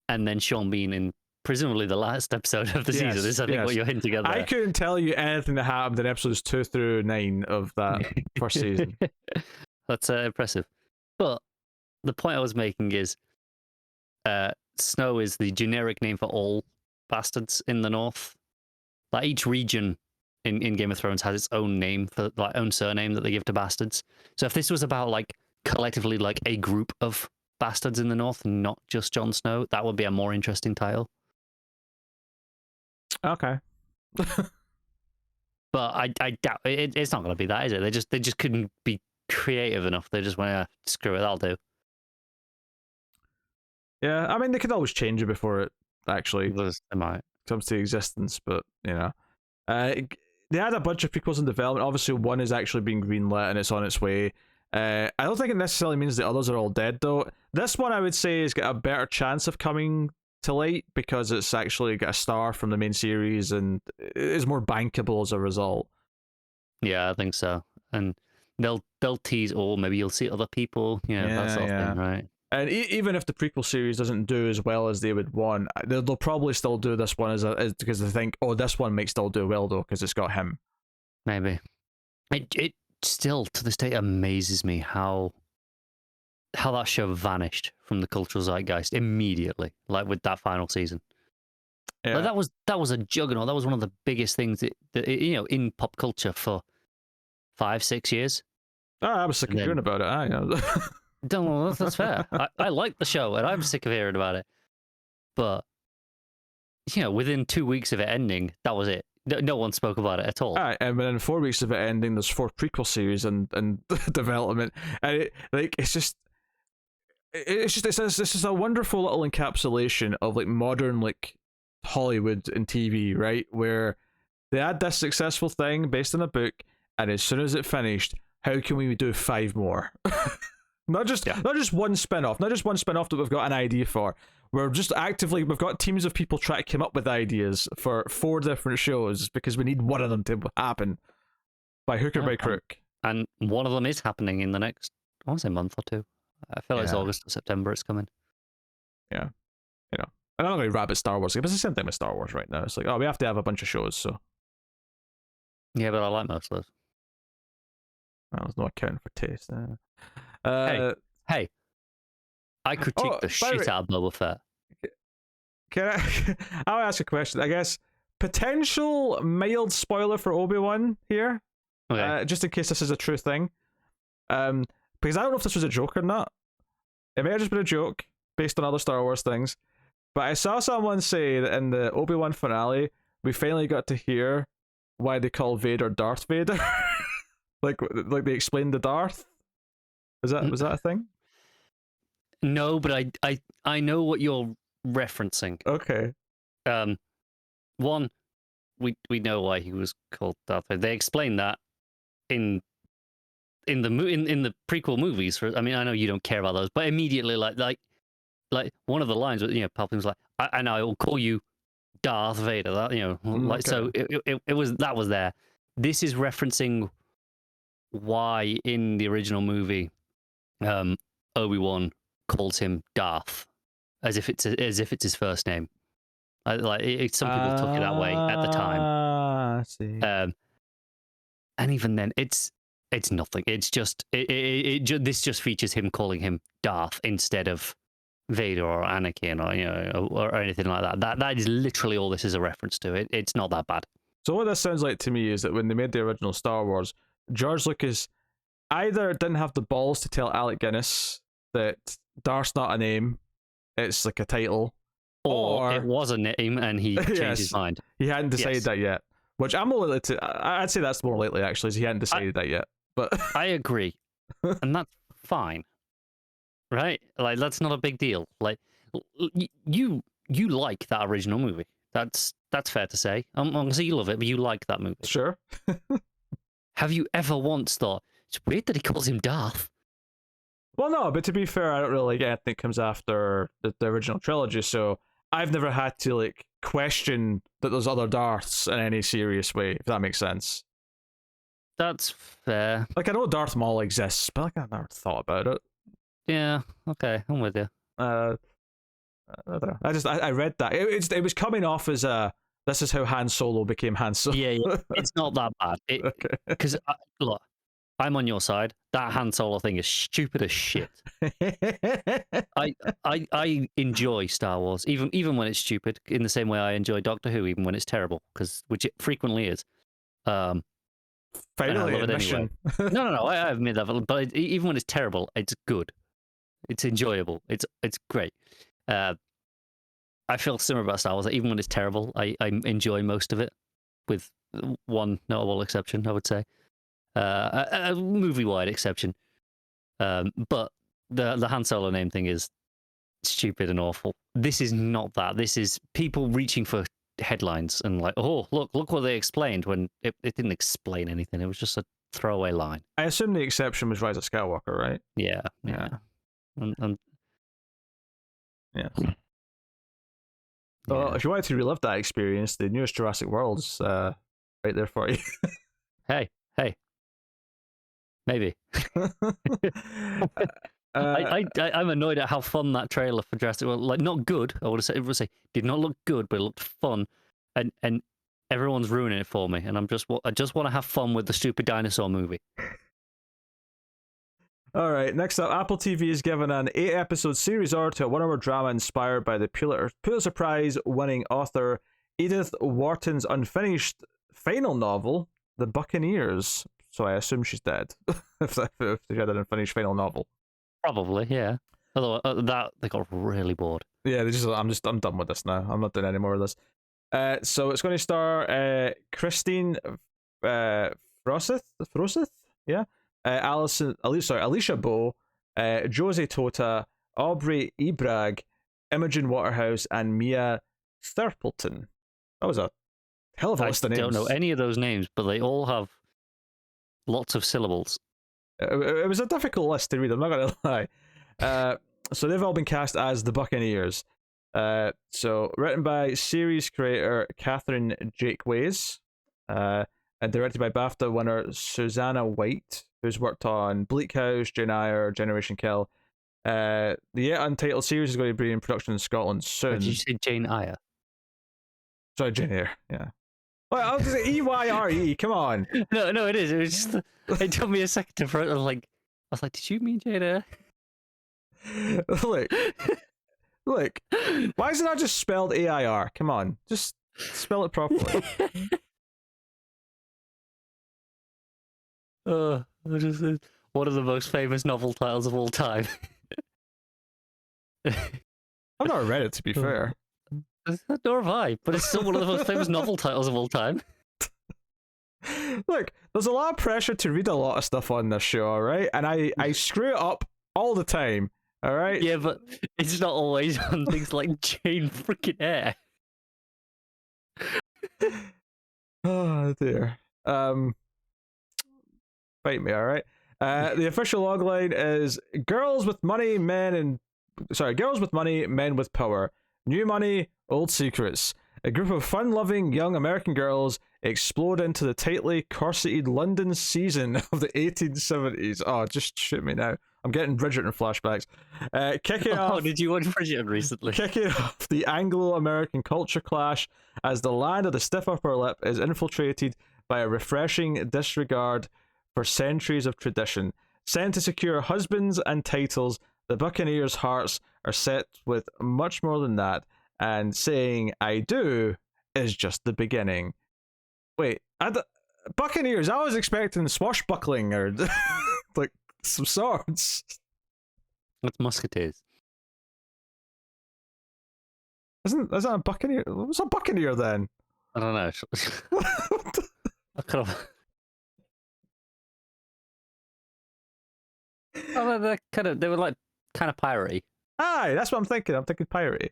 and then Sean Bean in presumably the last episode of the season. This is, I think, what you're hinting at there. I couldn't tell you anything that happened in episodes 2 through 9 of that first season. That's impressive. But the point I was making is, Snow is the generic name for all bastards in the North. Like each region in Game of Thrones has its own name for like own surname that they give to bastards. So if this was about like collectively like a group of bastards in the North, not just Jon Snow, that would be a more interesting title. Okay. But I doubt it's not going to be that, is it? They just couldn't be creative enough. They just went, screw it, that'll do. Yeah, I mean, they could always change it before it actually might comes to existence, but you know, they had a bunch of prequels in development. Obviously, one is actually being greenlit and it's on its way. I don't think it necessarily means the others are all dead, though. This one, I would say, has got a better chance of coming to light because it's actually got a star from the main series and is more bankable as a result. Yeah, I think so. And they'll tease, or maybe you'll see other people, that sort of thing, right? And even if the prequel series doesn't do as well as they would want, they'll probably still do this one as because they think, oh, this one might still do well though because it's got him. Maybe. It still to this day amazes me how that show vanished from the cultural zeitgeist immediately, like with that final season. Yeah. Like that was a juggernaut. That was one of the biggest things that in pop culture for 5-6 years. Oh, I was sick of hearing about it. I know. Don't know, that's fair. I like the show, and I'm sick of hearing about it. But within 2 weeks of it ending, that was it. No one spoke about it at all. And within 4 weeks of it ending, there's 4 prequel series and development, and it's just a wonderful little encapsulation of like modern like Hollywood and TV, right? Where they had this successful thing based on a book, and as soon as it finished, how can we do 5 more? Not just one spin-off, that we've got an idea for. We've got teams of people trying to come up with ideas for 4 different shows because we need one of them to happen by hook or by crook. And one of them is happening in the next, I want to say, month or 2. I feel like it's August or September it's coming. Yeah. I don't know rabbit Star Wars, but it's the same thing with Star Wars right now. It's like, we have to have a bunch of shows, so. Yeah, but I like most of those. Well, there's no accounting for taste. Hey. I critique the shit out of Boba Fett. I'll ask a question. I guess potential mild spoiler for Obi-Wan here, just in case this is a true thing. Because I don't know if this was a joke or not. It may have just been a joke based on other Star Wars things. But I saw someone say that in the Obi-Wan finale, we finally got to hear why they call Vader Darth Vader. like they explained the Darth. Was that a thing? No, but I know what you're referencing. Okay. One, we know why he was called Darth Vader. They explained that in the prequel movies. I mean, I know you don't care about those, but immediately, like one of the lines, Palpatine's like, and I will call you Darth Vader. That okay. So it was there. This is referencing why in the original movie, Obi-Wan calls him Darth, as if it's his first name. Some people took it that way at the time. I see. And even then, it's nothing. It's just this just features him calling him Darth instead of Vader or Anakin or anything like that. That is literally all this is a reference to. It's not that bad. So what this sounds like to me is that when they made the original Star Wars, George Lucas either didn't have the balls to tell Alec Guinness that Darth's not a name, it's like a title, or it was a name and he changed his mind. He hadn't decided that yet, which I'm more likely to. I'd say that's more likely actually, is he hadn't decided that yet. But I agree, and that's fine, right? Like that's not a big deal. Like you like that original movie. That's fair to say. I'm gonna say you love it, but you like that movie. Sure. Have you ever once thought it's weird that he calls him Darth? Well, no, but to be fair, I don't really like anything that comes after the original trilogy, so I've never had to like question that there's other Darths in any serious way, if that makes sense. That's fair. Like, I know Darth Maul exists, but like, I've never thought about it. Yeah, okay, I'm with you. I don't know. I read that. It was coming off as this is how Han Solo became Han Solo. Yeah. It's not that bad. Because, look, I'm on your side. That Han Solo thing is stupid as shit. I enjoy Star Wars, even when it's stupid, in the same way I enjoy Doctor Who, even when it's terrible, which it frequently is. Finally, I love it admission. anyway. No, I admit that, but even when it's terrible, it's good. It's enjoyable. It's great. I feel similar about Star Wars. Even when it's terrible, I enjoy most of it, with one notable exception, I would say. A movie-wide exception. But the Han Solo name thing is stupid and awful. This is not that. This is people reaching for headlines and like, oh, look what they explained, when it didn't explain anything. It was just a throwaway line. I assume the exception was Rise of Skywalker, right? Yeah. And yeah. Well, if you wanted to relive that experience, the newest Jurassic World's right there for you. Hey, maybe. I'm annoyed at how fun that trailer for Jurassic World. Like, not good. I would say did not look good, but it looked fun, and everyone's ruining it for me. And I just want to have fun with the stupid dinosaur movie. All right, next up, Apple TV has given an 8-episode series order to a 1-hour drama inspired by the Pulitzer Prize-winning author Edith Wharton's unfinished final novel, The Buccaneers. so I assume she's dead. if she had an unfinished final novel. Probably, yeah. Although that they got really bored. Yeah, I'm done with this now. I'm not doing any more of this. So it's going to star Christine Froseth, yeah, Alicia Bow, Josie Tota, Aubrey Ebrag, Imogen Waterhouse, and Mia Thurpleton. That was a hell of a list of names. I don't know any of those names, but they all have lots of syllables. It was a difficult list to read, I'm not going to lie. So they've all been cast as the Buccaneers. So written by series creator Catherine Jakeways, and directed by BAFTA winner Susanna White, who's worked on Bleak House, Jane Eyre, Generation Kill. The yet untitled series is going to be in production in Scotland soon. Did you say Jane Eyre? Sorry, Jane Eyre, yeah. Well, I'll just say EYRE, come on. No, it is. It was just, it took me a second to I was like, did you mean Jane Eyre? Look, why is it not just spelled AIR? Come on, just spell it properly. One of the most famous novel titles of all time. I've never read it, to be fair. Nor have I, but it's still one of the most famous novel titles of all time. Look, there's a lot of pressure to read a lot of stuff on this show, alright? And I screw it up all the time, alright? Yeah, but it's not always on things like Jane freaking Eyre. Oh dear. Fight me, alright? The official logline is girls with money, men with power. New money, old secrets. A group of fun-loving young American girls explode into the tightly corseted London season of the 1870s. Oh, just shoot me now. I'm getting Bridgerton flashbacks. Kicking off. Did you watch Bridgerton recently? Kicking off the Anglo-American culture clash as the land of the stiff upper lip is infiltrated by a refreshing disregard for centuries of tradition. Sent to secure husbands and titles, the Buccaneers' hearts are set with much more than that, and saying "I do" is just the beginning. Wait, Buccaneers? I was expecting swashbuckling or like some swords. That's musketeers. Isn't that a buccaneer? What's a buccaneer then? I don't know. I kind of. Oh, they were like kind of piratey. Aye, that's what I'm thinking. I'm thinking piratey.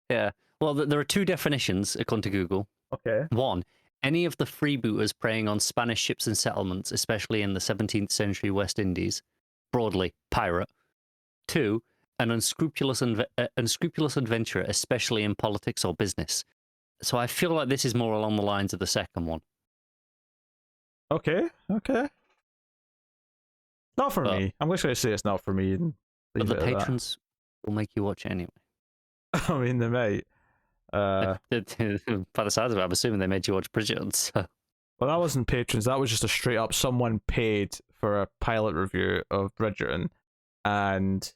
Yeah. Well, there are two definitions according to Google. Okay. One, any of the freebooters preying on Spanish ships and settlements, especially in the 17th century West Indies, broadly pirate. Two, an unscrupulous adventurer, especially in politics or business. So I feel like this is more along the lines of the second one. Okay. Not for me. I'm just going to say it's not for me. But the patrons will make you watch it anyway. I mean, they might. By the sounds of it, I'm assuming they made you watch Bridgerton. So. Well, that wasn't patrons. That was just a straight up someone paid for a pilot review of Bridgerton, and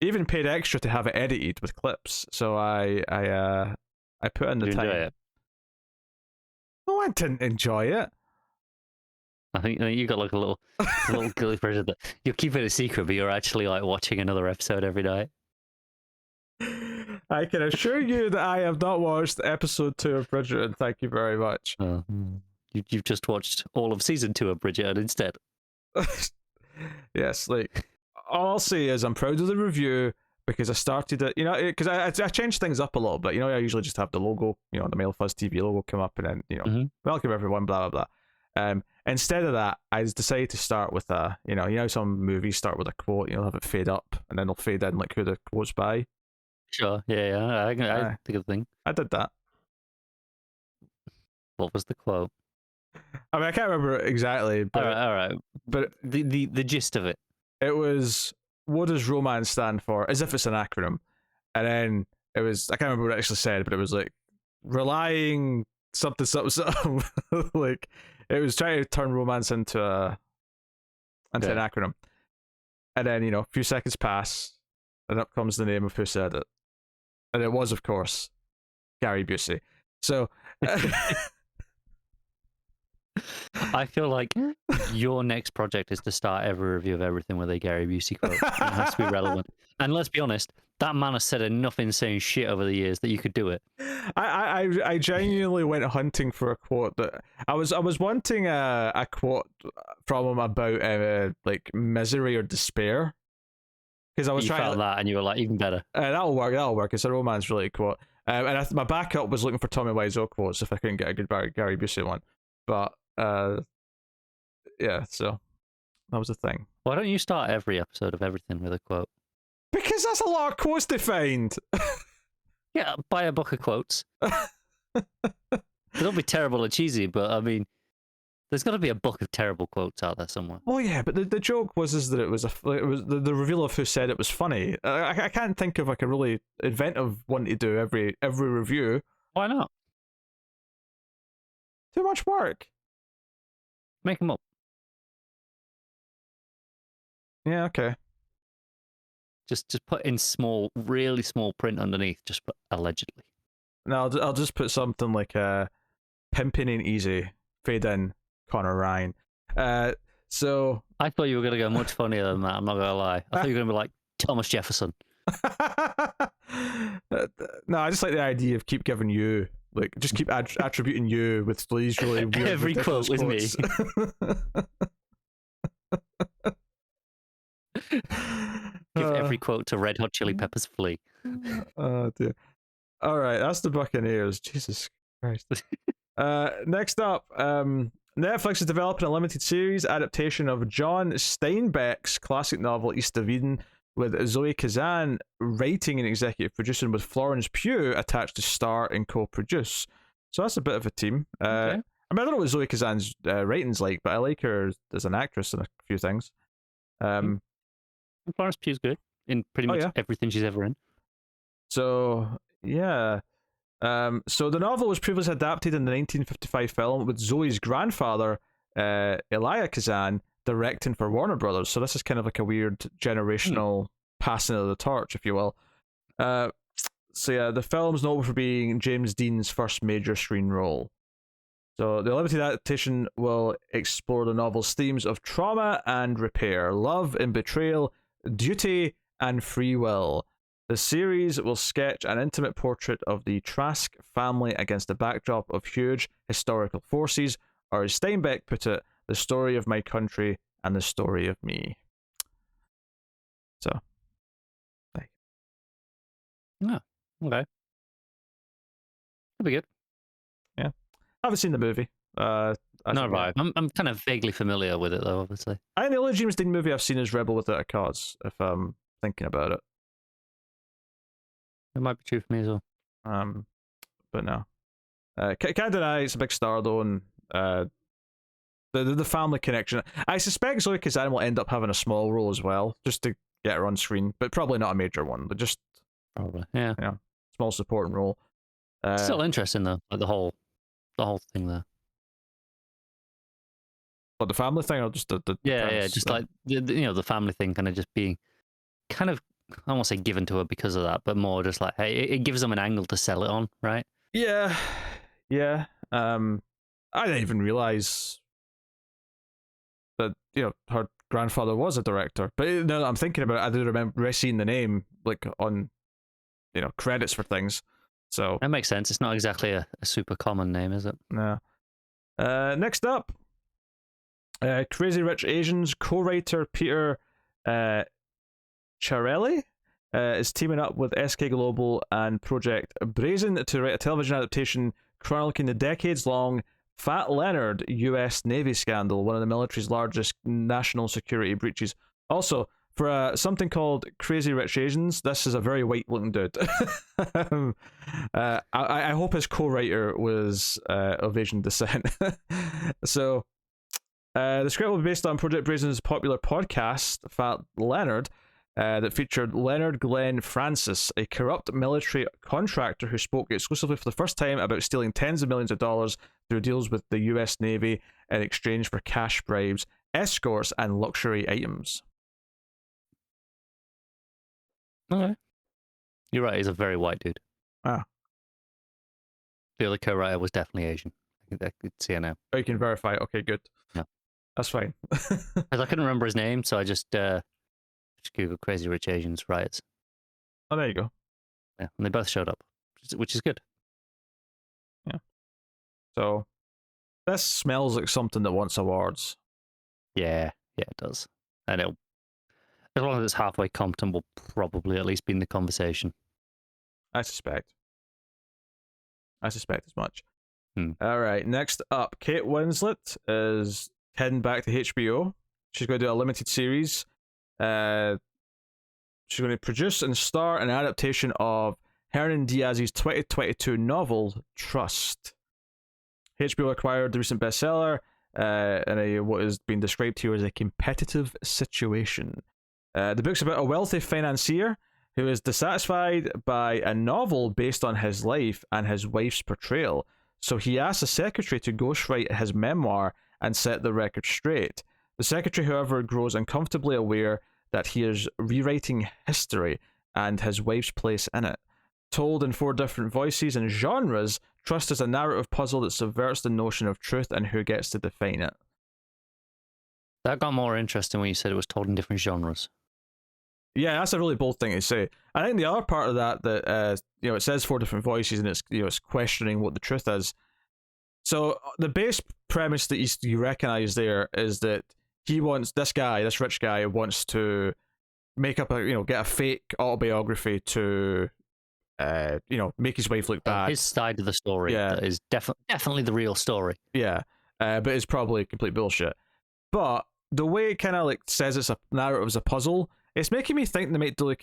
even paid extra to have it edited with clips. So I put in the time. Enjoy it? No, I didn't enjoy it. I think you got like a little guilty pleasure that you're keeping it a secret, but you're actually like watching another episode every night. I can assure you that I have not watched episode 2 of Bridgerton. Thank you very much. You've just watched all of season 2 of Bridgerton instead. Yes, like all I'll say is I'm proud of the review because I started it, because I changed things up a little bit. I usually just have the logo, the Male Fuzz TV logo come up and then, welcome everyone, blah, blah, blah. Instead of that, I decided to start with some movies start with a quote, have it fade up and then they'll fade in like who the quote's by. Sure, yeah. I think of the thing. I did that. What was the quote? I mean, I can't remember exactly. But, all right. But the gist of it. It was, what does romance stand for? As if it's an acronym. And then it was, I can't remember what it actually said, but it was like relying something. Like it was trying to turn romance into an acronym. And then, a few seconds pass, and up comes the name of who said it. And it was, of course, Gary Busey. So I feel like your next project is to start every review of everything with a Gary Busey quote. It has to be relevant. And let's be honest, that man has said enough insane shit over the years that you could do it. I genuinely went hunting for a quote that I was wanting a quote from him about like misery or despair, because I was You trying found that and you were like, even better. that'll work. It's a romance related quote. And my backup was looking for Tommy Wiseau quotes if I couldn't get a good Gary Busey one, but yeah, so that was the thing. Why don't you start every episode of everything with a quote? Because that's a lot of quotes to find. Yeah, buy a book of quotes. It'll be terrible or cheesy, but I mean, there's got to be a book of terrible quotes out there somewhere. Well, yeah, but the joke was that it was the reveal of who said it was funny. I can't think of like a really inventive one to do every review. Why not? Too much work. Make them up. Yeah, okay. Just put in small, really small print underneath. Just put allegedly. No, I'll just put something like pimping ain't easy. Fade in, Connor Ryan. So I thought you were gonna go much funnier than that. I'm not gonna lie. I thought you were gonna be like Thomas Jefferson. No, I just like the idea of keep giving you just keep attributing you with these really weird Every quote with quotes. Give every quote to Red Hot Chili Peppers Flea. Oh dear. All right, that's the Buccaneers. Jesus Christ. Next up, Netflix is developing a limited series adaptation of John Steinbeck's classic novel East of Eden, with Zoe Kazan writing and executive producing, with Florence Pugh attached to star and co-produce. So that's a bit of a team. Okay. I mean, I don't know what Zoe Kazan's writing's like, but I like her as an actress in a few things. Florence Pugh's good in pretty much everything she's ever in. So yeah. So the novel was previously adapted in the 1955 film, with Zoe's grandfather, Elia Kazan, directing for Warner Brothers. So this is kind of like a weird generational passing of the torch, if you will. So yeah, the film's notable for being James Dean's first major screen role. So the limited adaptation will explore the novel's themes of trauma and repair, love and betrayal, duty and free will. The series will sketch an intimate portrait of the Trask family against the backdrop of huge historical forces, or as Steinbeck put it, the story of my country and the story of me. So, Yeah, okay. That'll be good. Yeah. I haven't seen the movie. No, right. I'm kind of vaguely familiar with it, though, obviously. I think the only James Dean movie I've seen is Rebel Without a Cause, if I'm thinking about it. It might be true for me as well. But no. Can't deny it's a big star, though, and the family connection. I suspect Zoe Kazan will end up having a small role as well, just to get her on screen, but probably not a major one. But just probably, yeah, small supporting role. Still interesting though, like the whole thing there. But the family thing, or just the just like the family thing, kind of just being kind of, I won't say given to her because of that, but more just like, hey, it gives them an angle to sell it on, right? Yeah. I didn't even realize that her grandfather was a director. But now that I'm thinking about it, I do remember seeing the name like on credits for things. So that makes sense. It's not exactly a super common name, is it? No. Next up, Crazy Rich Asians co-writer Peter Chiarelli is teaming up with SK Global and Project Brazen to write a television adaptation chronicling the decades-long Fat Leonard U.S. Navy scandal, one of the military's largest national security breaches. Also, for something called Crazy Rich Asians, this is a very white-looking dude. I hope his co-writer was of Asian descent. So, the script will be based on Project Brazen's popular podcast, Fat Leonard, that featured Leonard Glenn Francis, a corrupt military contractor who spoke exclusively for the first time about stealing tens of millions of dollars through deals with the US Navy in exchange for cash bribes, escorts, and luxury items. Okay. You're right, he's a very white dude. Ah. The other co-writer was definitely Asian. I could see it now. Oh, you can verify. Okay, good. Yeah. That's fine. Because I couldn't remember his name, so I just Googled Crazy Rich Asians riots. Oh, there you go. Yeah, and they both showed up, which is good. Yeah. So this smells like something that wants awards. Yeah, it does. And it'll, as long as it's halfway competent, will probably at least be in the conversation. I suspect as much. Hmm. All right, next up, Kate Winslet is heading back to HBO. She's going to do a limited series. She's going to produce and star an adaptation of Hernan Diaz's 2022 novel, Trust. HBO acquired the recent bestseller in what is being described here as a competitive situation. The book's about a wealthy financier who is dissatisfied by a novel based on his life and his wife's portrayal. So he asks a secretary to ghostwrite his memoir and set the record straight. The secretary, however, grows uncomfortably aware that he is rewriting history and his wife's place in it. Told in 4 different voices and genres, Trust is a narrative puzzle that subverts the notion of truth and who gets to define it. That got more interesting when you said it was told in different genres. Yeah, that's a really bold thing to say. I think the other part of that it says 4 different voices and it's questioning what the truth is. So the base premise that you recognize there is that this rich guy wants to make up get a fake autobiography to make his wife look bad. His side of the story is definitely the real story. Yeah, but it's probably complete bullshit. But the way it kind of says it's a narrative as a puzzle, it's making me think they might do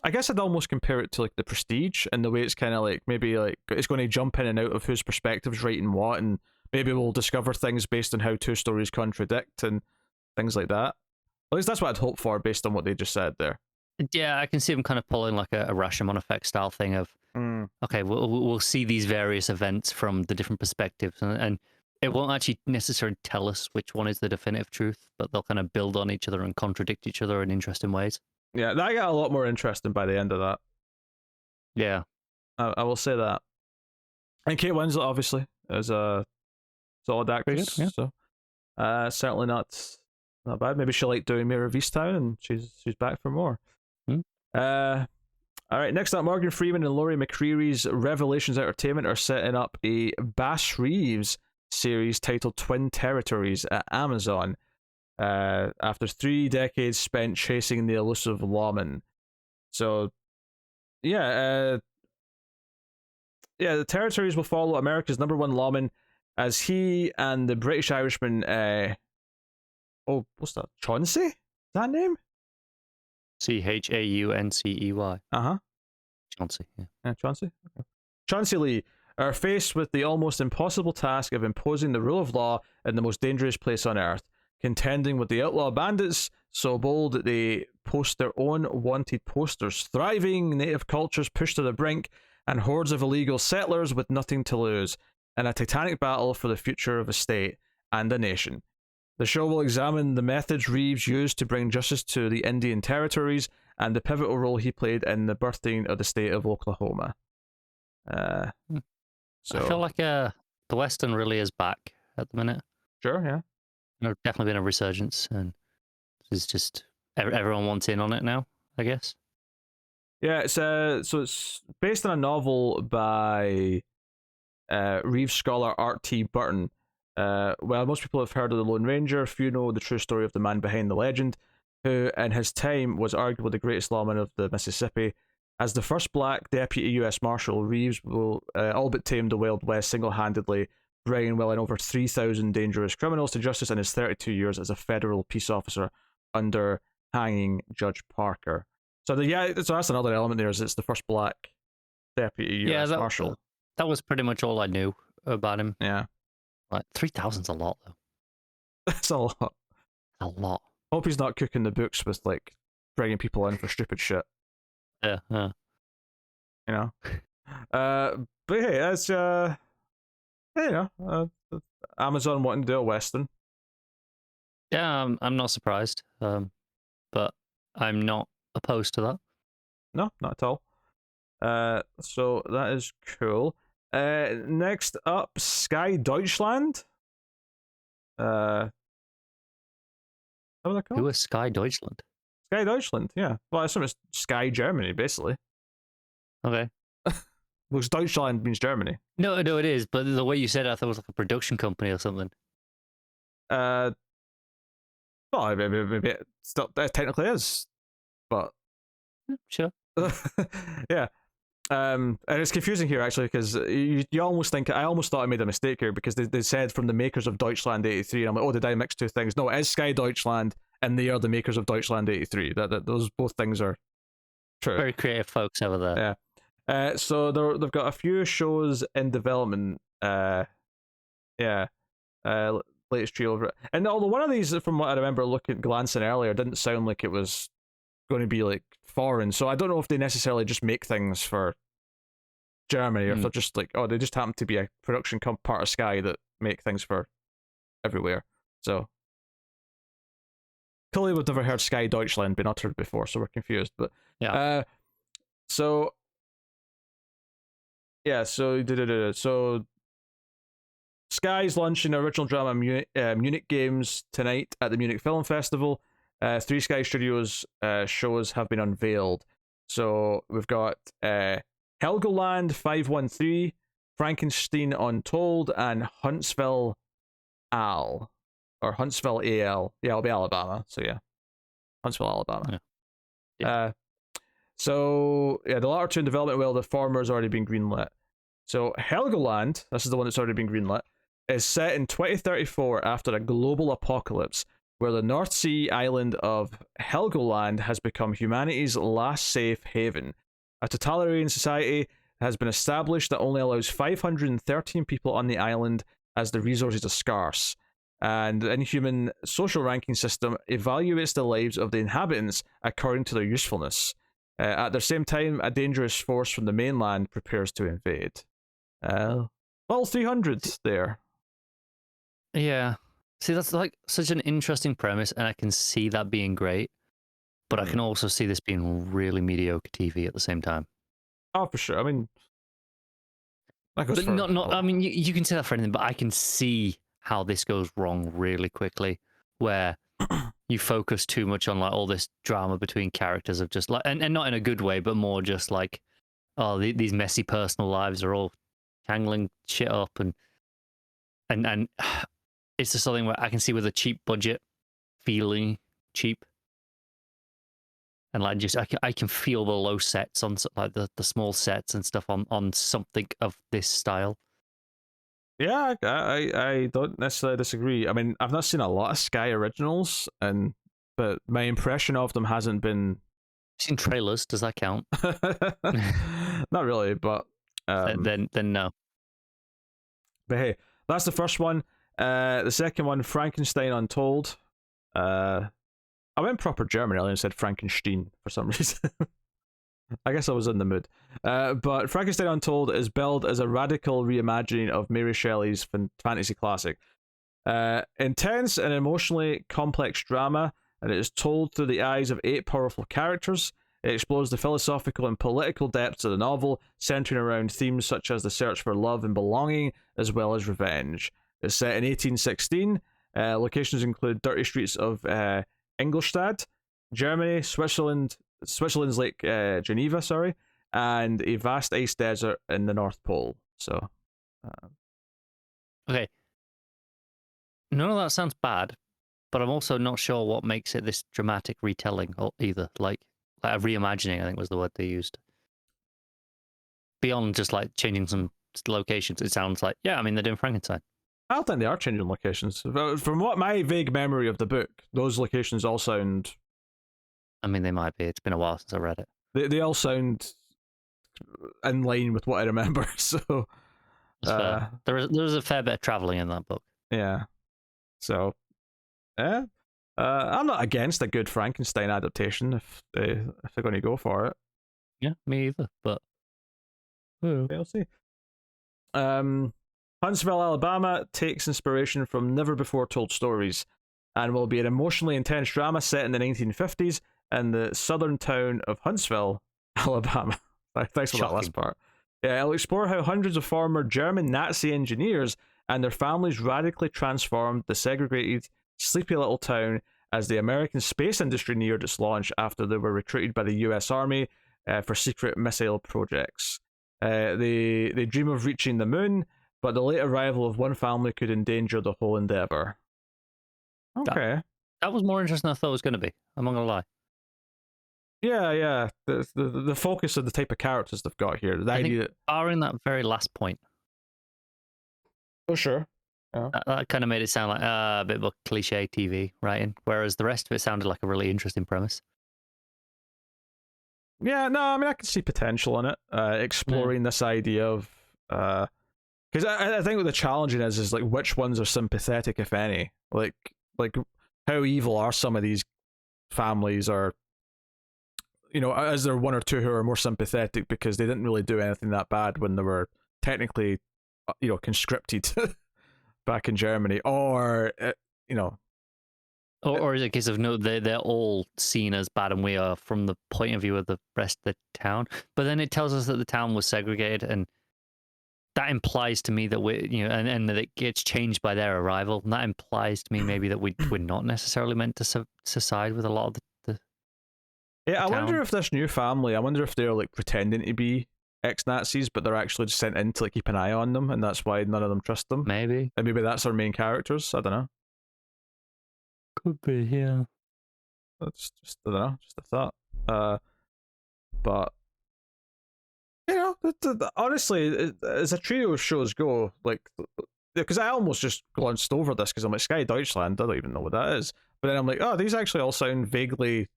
I guess I'd almost compare it to The Prestige, and the way it's kind of maybe it's going to jump in and out of whose perspective's writing what, and maybe we'll discover things based on how 2 stories contradict and things like that. At least that's what I'd hope for based on what they just said there. Yeah, I can see them kind of pulling a Rashomon effect style thing of, okay, we'll see these various events from the different perspectives, and it won't actually necessarily tell us which one is the definitive truth, but they'll kind of build on each other and contradict each other in interesting ways. Yeah, that got a lot more interesting by the end of that. Yeah. I will say that. And Kate Winslet, obviously, is a solid actress. Yeah. So certainly not bad. Maybe she'll like doing Mayor of Easttown, and she's back for more. All right, next up, Morgan Freeman and Laurie McCreary's Revelations Entertainment are setting up a Bass Reeves series titled Twin Territories at Amazon. After 3 decades spent chasing the elusive lawman. So, the territories will follow America's #1 lawman as he and the British Irishman, what's that? Chauncey? Is that name? Chauncey. Chauncey, yeah. Chauncey? Okay. Chauncey Lee are faced with the almost impossible task of imposing the rule of law in the most dangerous place on earth, contending with the outlaw bandits so bold that they post their own wanted posters, thriving native cultures pushed to the brink, and hordes of illegal settlers with nothing to lose, in a titanic battle for the future of a state and a nation. The show will examine the methods Reeves used to bring justice to the Indian territories and the pivotal role he played in the birthing of the state of Oklahoma. I feel like the Western really is back at the minute. Sure, yeah. There's definitely been a resurgence, and it's just everyone wants in on it now, I guess. Yeah, it's based on a novel by Reeves scholar Art T. Burton. Well, most people have heard of the Lone Ranger. Few know the true story of the man behind the legend, who in his time was arguably the greatest lawman of the Mississippi. As the first black deputy U.S. Marshal, Reeves will all but tame the Wild West single-handedly, bringing well in over 3,000 dangerous criminals to justice in his 32 years as a federal peace officer under hanging Judge Parker. So that's another element there, is it's the first black deputy U.S. Marshal. That was pretty much all I knew about him. Yeah. 3,000's a lot, though. That's a lot. A lot. Hope he's not cooking the books with bringing people in for stupid shit. Yeah. But hey, that's Amazon wanting to do a Western. Yeah, I'm not surprised. But I'm not opposed to that. No, not at all. So that is cool. Next up, Sky Deutschland. How would I call Who it? is Sky Deutschland? Sky Deutschland, yeah. Well, I assume it's Sky Germany, basically. Okay. Because Deutschland means Germany. No, it is. But the way you said it, I thought it was like a production company or something. Well, maybe it still technically is, but Sure. yeah. And it's confusing here actually because you almost think I almost thought I made a mistake here because they said from the makers of Deutschland 83 and I'm like, oh, did I mix two things? No, it is Sky Deutschland and they are the makers of Deutschland 83. That those both things are true. Very creative folks over there. Yeah. So they've got a few shows in development. Yeah. Latest trio, and although one of these, from what I remember glancing earlier, didn't sound like it was going to be like foreign. So I don't know if they necessarily just make things for Germany or if they're just like, oh, they just happen to be a production part of Sky that make things for everywhere. So clearly we've never heard Sky Deutschland been uttered before, so we're confused. But yeah. So Sky's launching original drama Munich Games tonight at the Munich Film Festival. 3 Sky Studios shows have been unveiled. So we've got Helgoland 513, Frankenstein Untold, and Huntsville AL. Or Huntsville AL. Yeah, it'll be Alabama. So yeah. Huntsville, Alabama. Yeah. The latter two in development, while the former has already been greenlit. So Helgoland, this is the one that's already been greenlit, is set in 2034 after a global apocalypse where the North Sea island of Helgoland has become humanity's last safe haven. A totalitarian society has been established that only allows 513 people on the island as the resources are scarce. And the inhuman social ranking system evaluates the lives of the inhabitants according to their usefulness. At the same time, a dangerous force from the mainland prepares to invade. Well, 300 there. Yeah. See, that's like such an interesting premise, and I can see that being great, but I can also see this being really mediocre TV at the same time. Oh, for sure. I mean, that goes but for not. I mean, you can say that for anything, but I can see how this goes wrong really quickly, where you focus too much on like all this drama between characters of just like, and not in a good way, but more just like, oh, these messy personal lives are all tangling shit up, and it's just something where I can see with a cheap budget feeling cheap, and like just I can feel the low sets on like the small sets and stuff on something of this style. Yeah, I don't necessarily disagree. I mean, I've not seen a lot of Sky originals, but my impression of them hasn't been. Seen trailers? Does that count? Not really, but then no. But hey, that's the first one. The second one, Frankenstein Untold. I went proper German earlier and said Frankenstein for some reason. I guess I was in the mood. But Frankenstein Untold is billed as a radical reimagining of Mary Shelley's fantasy classic. Intense and emotionally complex drama, and it is told through the eyes of 8 powerful characters. It explores the philosophical and political depths of the novel, centering around themes such as the search for love and belonging, as well as revenge. It's set in 1816. Locations include dirty streets of Ingolstadt, Germany, Switzerland's Lake Geneva, and a vast ice desert in the North Pole. So, okay. None of that sounds bad, but I'm also not sure what makes it this dramatic retelling either. Like a reimagining, I think was the word they used. Beyond just like changing some locations, it sounds like, yeah, I mean, they're doing Frankenstein. I don't think they are changing locations. From what my vague memory of the book, those locations all sound. I mean, they might be. It's been a while since I read it. They all sound in line with what I remember. So there's a fair bit of traveling in that book. Yeah. So, yeah. I'm not against a good Frankenstein adaptation if they're going to go for it. Yeah, me either. But we'll see. Huntsville, Alabama takes inspiration from never before told stories and will be an emotionally intense drama set in the 1950s in the southern town of Huntsville, Alabama. Thanks for that last part. Yeah, it'll explore how hundreds of former German Nazi engineers and their families radically transformed the segregated, sleepy little town as the American space industry neared its launch after they were recruited by the US Army for secret missile projects. They dream of reaching the moon, but the late arrival of one family could endanger the whole endeavor. Okay. That was more interesting than I thought it was going to be. I'm not going to lie. Yeah. The focus of the type of characters they've got here. The idea that... barring that very last point. Oh, sure. Yeah. That kind of made it sound like a bit of a cliche TV writing, whereas the rest of it sounded like a really interesting premise. Yeah, no, I mean, I can see potential in it, exploring this idea of... Because I think what the challenging is like, which ones are sympathetic, if any? Like how evil are some of these families, or... You know, is there one or two who are more sympathetic because they didn't really do anything that bad when they were technically, you know, conscripted back in Germany, or you know, or is it a case of no, they're all seen as bad and we are from the point of view of the rest of the town? But then it tells us that the town was segregated, and that implies to me that we're, you know, and that it gets changed by their arrival. And that implies to me maybe that we're not necessarily meant to side with a lot of the yeah, I town. wonder if this new family, I wonder if they're like pretending to be ex-Nazis, but they're actually just sent in to like keep an eye on them, and that's why none of them trust them. Maybe. And maybe that's our main characters. I don't know. Could be, yeah. That's just, I don't know, just a thought. But you know, honestly, as a trio of shows go, like, because I almost just glanced over this because I'm like, Sky Deutschland, I don't even know what that is. But then I'm like, oh, these actually all sound vaguely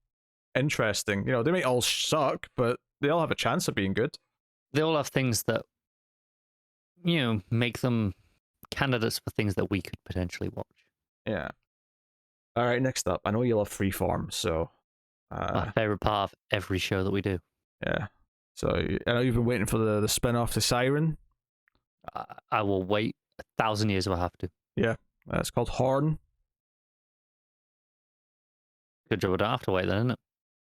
interesting. You know, they might all suck, but they all have a chance of being good. They all have things that, you know, make them candidates for things that we could potentially watch. Yeah. All right, next up. I know you love Freeform, so... my favourite part of every show that we do. Yeah. So, I know you've been waiting for the spin-off to Siren. I will wait 1,000 years if I have to. Yeah. It's called Horn. Good job I don't have to wait then, isn't it?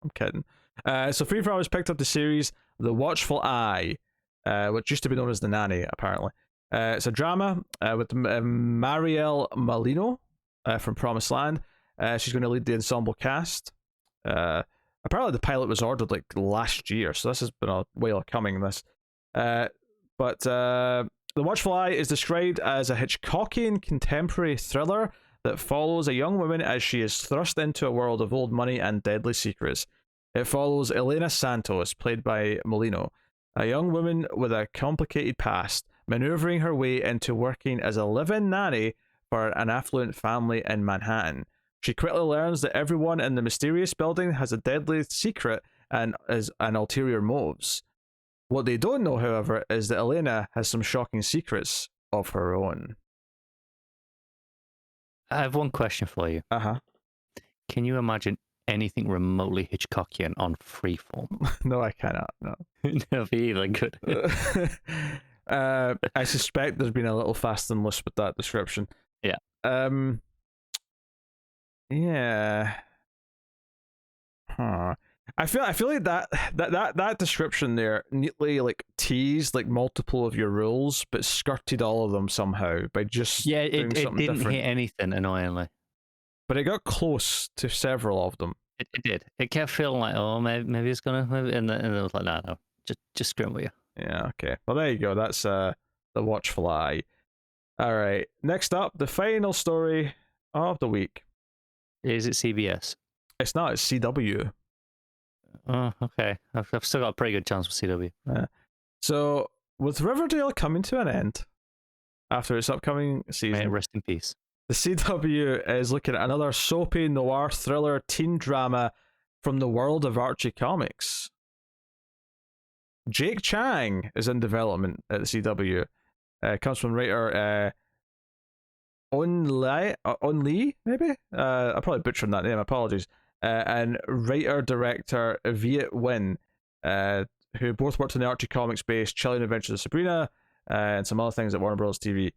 I'm kidding. So Freeform has picked up the series The Watchful Eye, which used to be known as The Nanny, apparently. It's a drama with Marielle Molino from Promised Land. She's going to lead the ensemble cast. Apparently the pilot was ordered like last year, so this has been a while coming. But The Watchful Eye is described as a Hitchcockian contemporary thriller that follows a young woman as she is thrust into a world of old money and deadly secrets. It follows Elena Santos, played by Molino, a young woman with a complicated past, maneuvering her way into working as a live-in nanny for an affluent family in Manhattan. She quickly learns that everyone in the mysterious building has a deadly secret and is an ulterior motives. What they don't know, however, is that Elena has some shocking secrets of her own. I have one question for you. Uh-huh. Can you imagine anything remotely Hitchcockian on Freeform? No, I cannot, no. That'd be even good. I suspect there's been a little fast and loose with that description. Yeah. Yeah. Huh. I feel like that description there neatly like teased like multiple of your rules, but skirted all of them somehow by just doing something didn't different. hit anything, annoyingly. But it got close to several of them. It did. It kept feeling like, oh, maybe it's gonna, and then it was like, no, just screw with you. Yeah. Okay. Well, there you go. That's The Watchful Eye. All right. Next up, the final story of the week. Is it CBS? It's not. It's CW. Oh, okay. I've still got a pretty good chance with CW. So, with Riverdale coming to an end after its upcoming season, May it rest in peace. The CW is looking at another soapy noir thriller teen drama from the world of Archie Comics. Jake Chang is in development at the CW. Comes from writer On Lee, maybe? I'm probably butchering that name, apologies. And writer-director Viet Nguyen, who both worked on the Archie Comics based Chilling Adventures of Sabrina and some other things at Warner Bros. TV.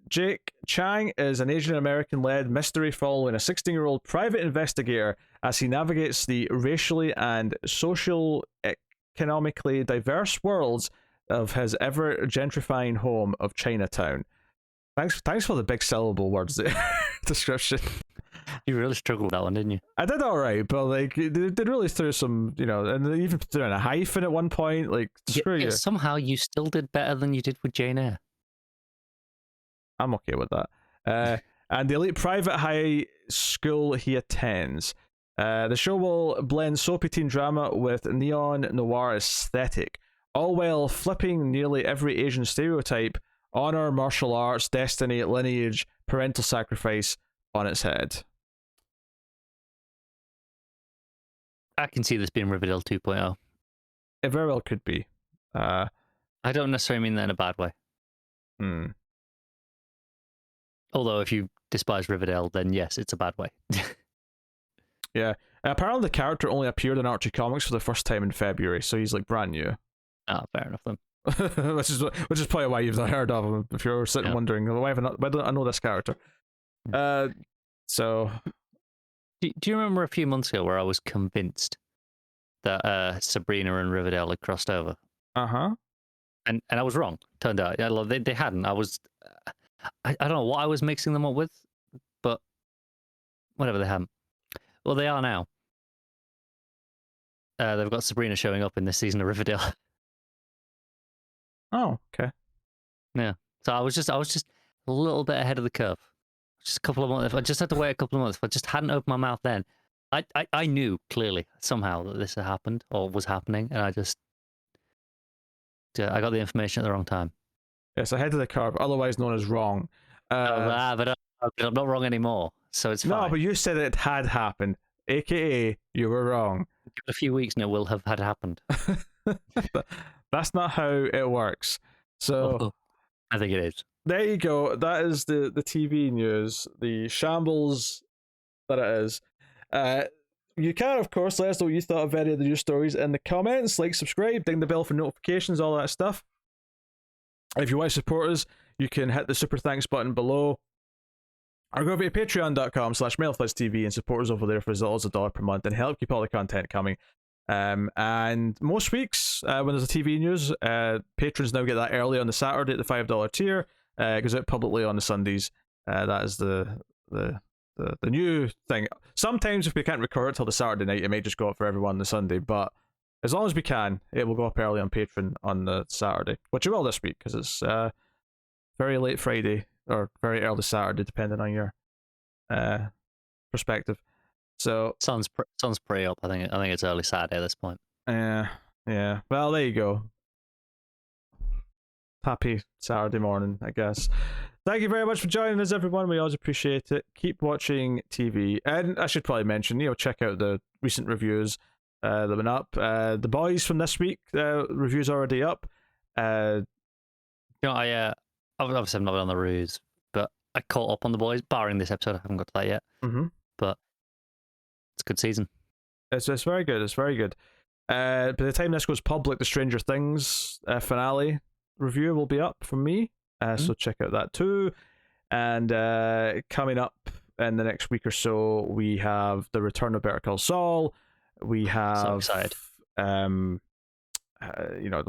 Jake Chang is an Asian American led mystery following a 16-year-old private investigator as he navigates the racially and socio-economically diverse worlds of his ever gentrifying home of Chinatown. Thanks for the big syllable words there. Description. You really struggled with that one, didn't you? I did all right, but like they really threw some, and they even threw in a hyphen at one point. Like, screw you. Somehow you still did better than you did with Jane Eyre. I'm okay with that. And the elite private high school he attends. The show will blend soapy teen drama with neon noir aesthetic, all while flipping nearly every Asian stereotype, honor, martial arts, destiny, lineage, parental sacrifice on its head. I can see this being Riverdale 2.0. It very well could be. I don't necessarily mean that in a bad way. Although if you despise Riverdale, then yes, it's a bad way. Yeah. Apparently the character only appeared in Archie Comics for the first time in February, so he's like brand new. Ah, fair enough then. which is probably why you've not heard of him. If you're sitting wondering, why don't I know this character? So, do you remember a few months ago where I was convinced that Sabrina and Riverdale had crossed over? And I was wrong. Turned out they hadn't. I don't know what I was mixing them up with, but whatever, they haven't. Well, they are now. They've got Sabrina showing up in this season of Riverdale. Oh, okay. Yeah. So I was just a little bit ahead of the curve. Just a couple of months. If I just had to wait a couple of months, if I just hadn't opened my mouth then, I knew clearly somehow that this had happened or was happening, and I got the information at the wrong time. Yes, ahead of the curve, otherwise known as wrong. But I'm not wrong anymore, so it's fine. No, but you said it had happened, aka you were wrong. Give it a few weeks and it will have had happened. That's not how it works. So I think it is. There you go. That is the TV news, the shambles that it is. You can, of course, let us know what you thought of any of the news stories in the comments. Like, subscribe, ding the bell for notifications, all that stuff. If you want to support us, you can hit the super thanks button below, or go over to patreon.com/MailFlitzTV and support us over there for as little as $1 per month and help keep all the content coming. And most weeks, when there's a TV news, patrons now get that early on the Saturday at the $5 tier. It goes out publicly on the Sundays. That is the new thing. Sometimes if we can't record it till the Saturday night, it may just go up for everyone on the Sunday, but as long as we can, it will go up early on Patreon on the Saturday, which it will this week, because it's very late Friday or very early Saturday, depending on your perspective. So sun's pretty up. I think it's early Saturday at this point. Yeah. Well, there you go. Happy Saturday morning, I guess. Thank you very much for joining us, everyone. We always appreciate it. Keep watching TV, and I should probably mention, check out the recent reviews that went up. The Boys from this week, reviews already up. I obviously I'm not on the reviews, but I caught up on The Boys. Barring this episode, I haven't got to that yet. But it's a good season. It's very good. It's very good. By the time this goes public, the Stranger Things finale review will be up from me. So check out that too. And coming up in the next week or so, we have the return of Better Call Saul. We have so excited. There'll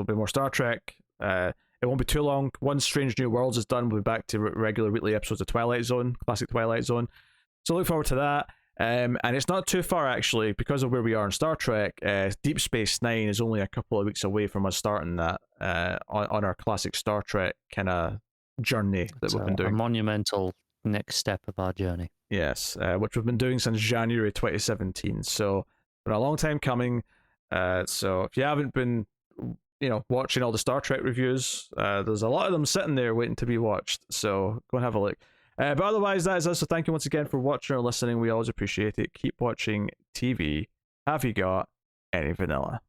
be more Star Trek. It won't be too long. Once Strange New Worlds is done, we'll be back to regular weekly episodes of Twilight Zone, classic Twilight Zone. So look forward to that. And it's not too far, actually, because of where we are in Star Trek. Deep Space Nine is only a couple of weeks away from us starting that on our classic Star Trek kind of journey that we've been doing. A monumental next step of our journey. Yes, which we've been doing since January 2017. So, been a long time coming. So, if you haven't been, watching all the Star Trek reviews, there's a lot of them sitting there waiting to be watched. So, go and have a look. But otherwise, that is us. So thank you once again for watching or listening. We always appreciate it. Keep watching TV. Have you got any vanilla?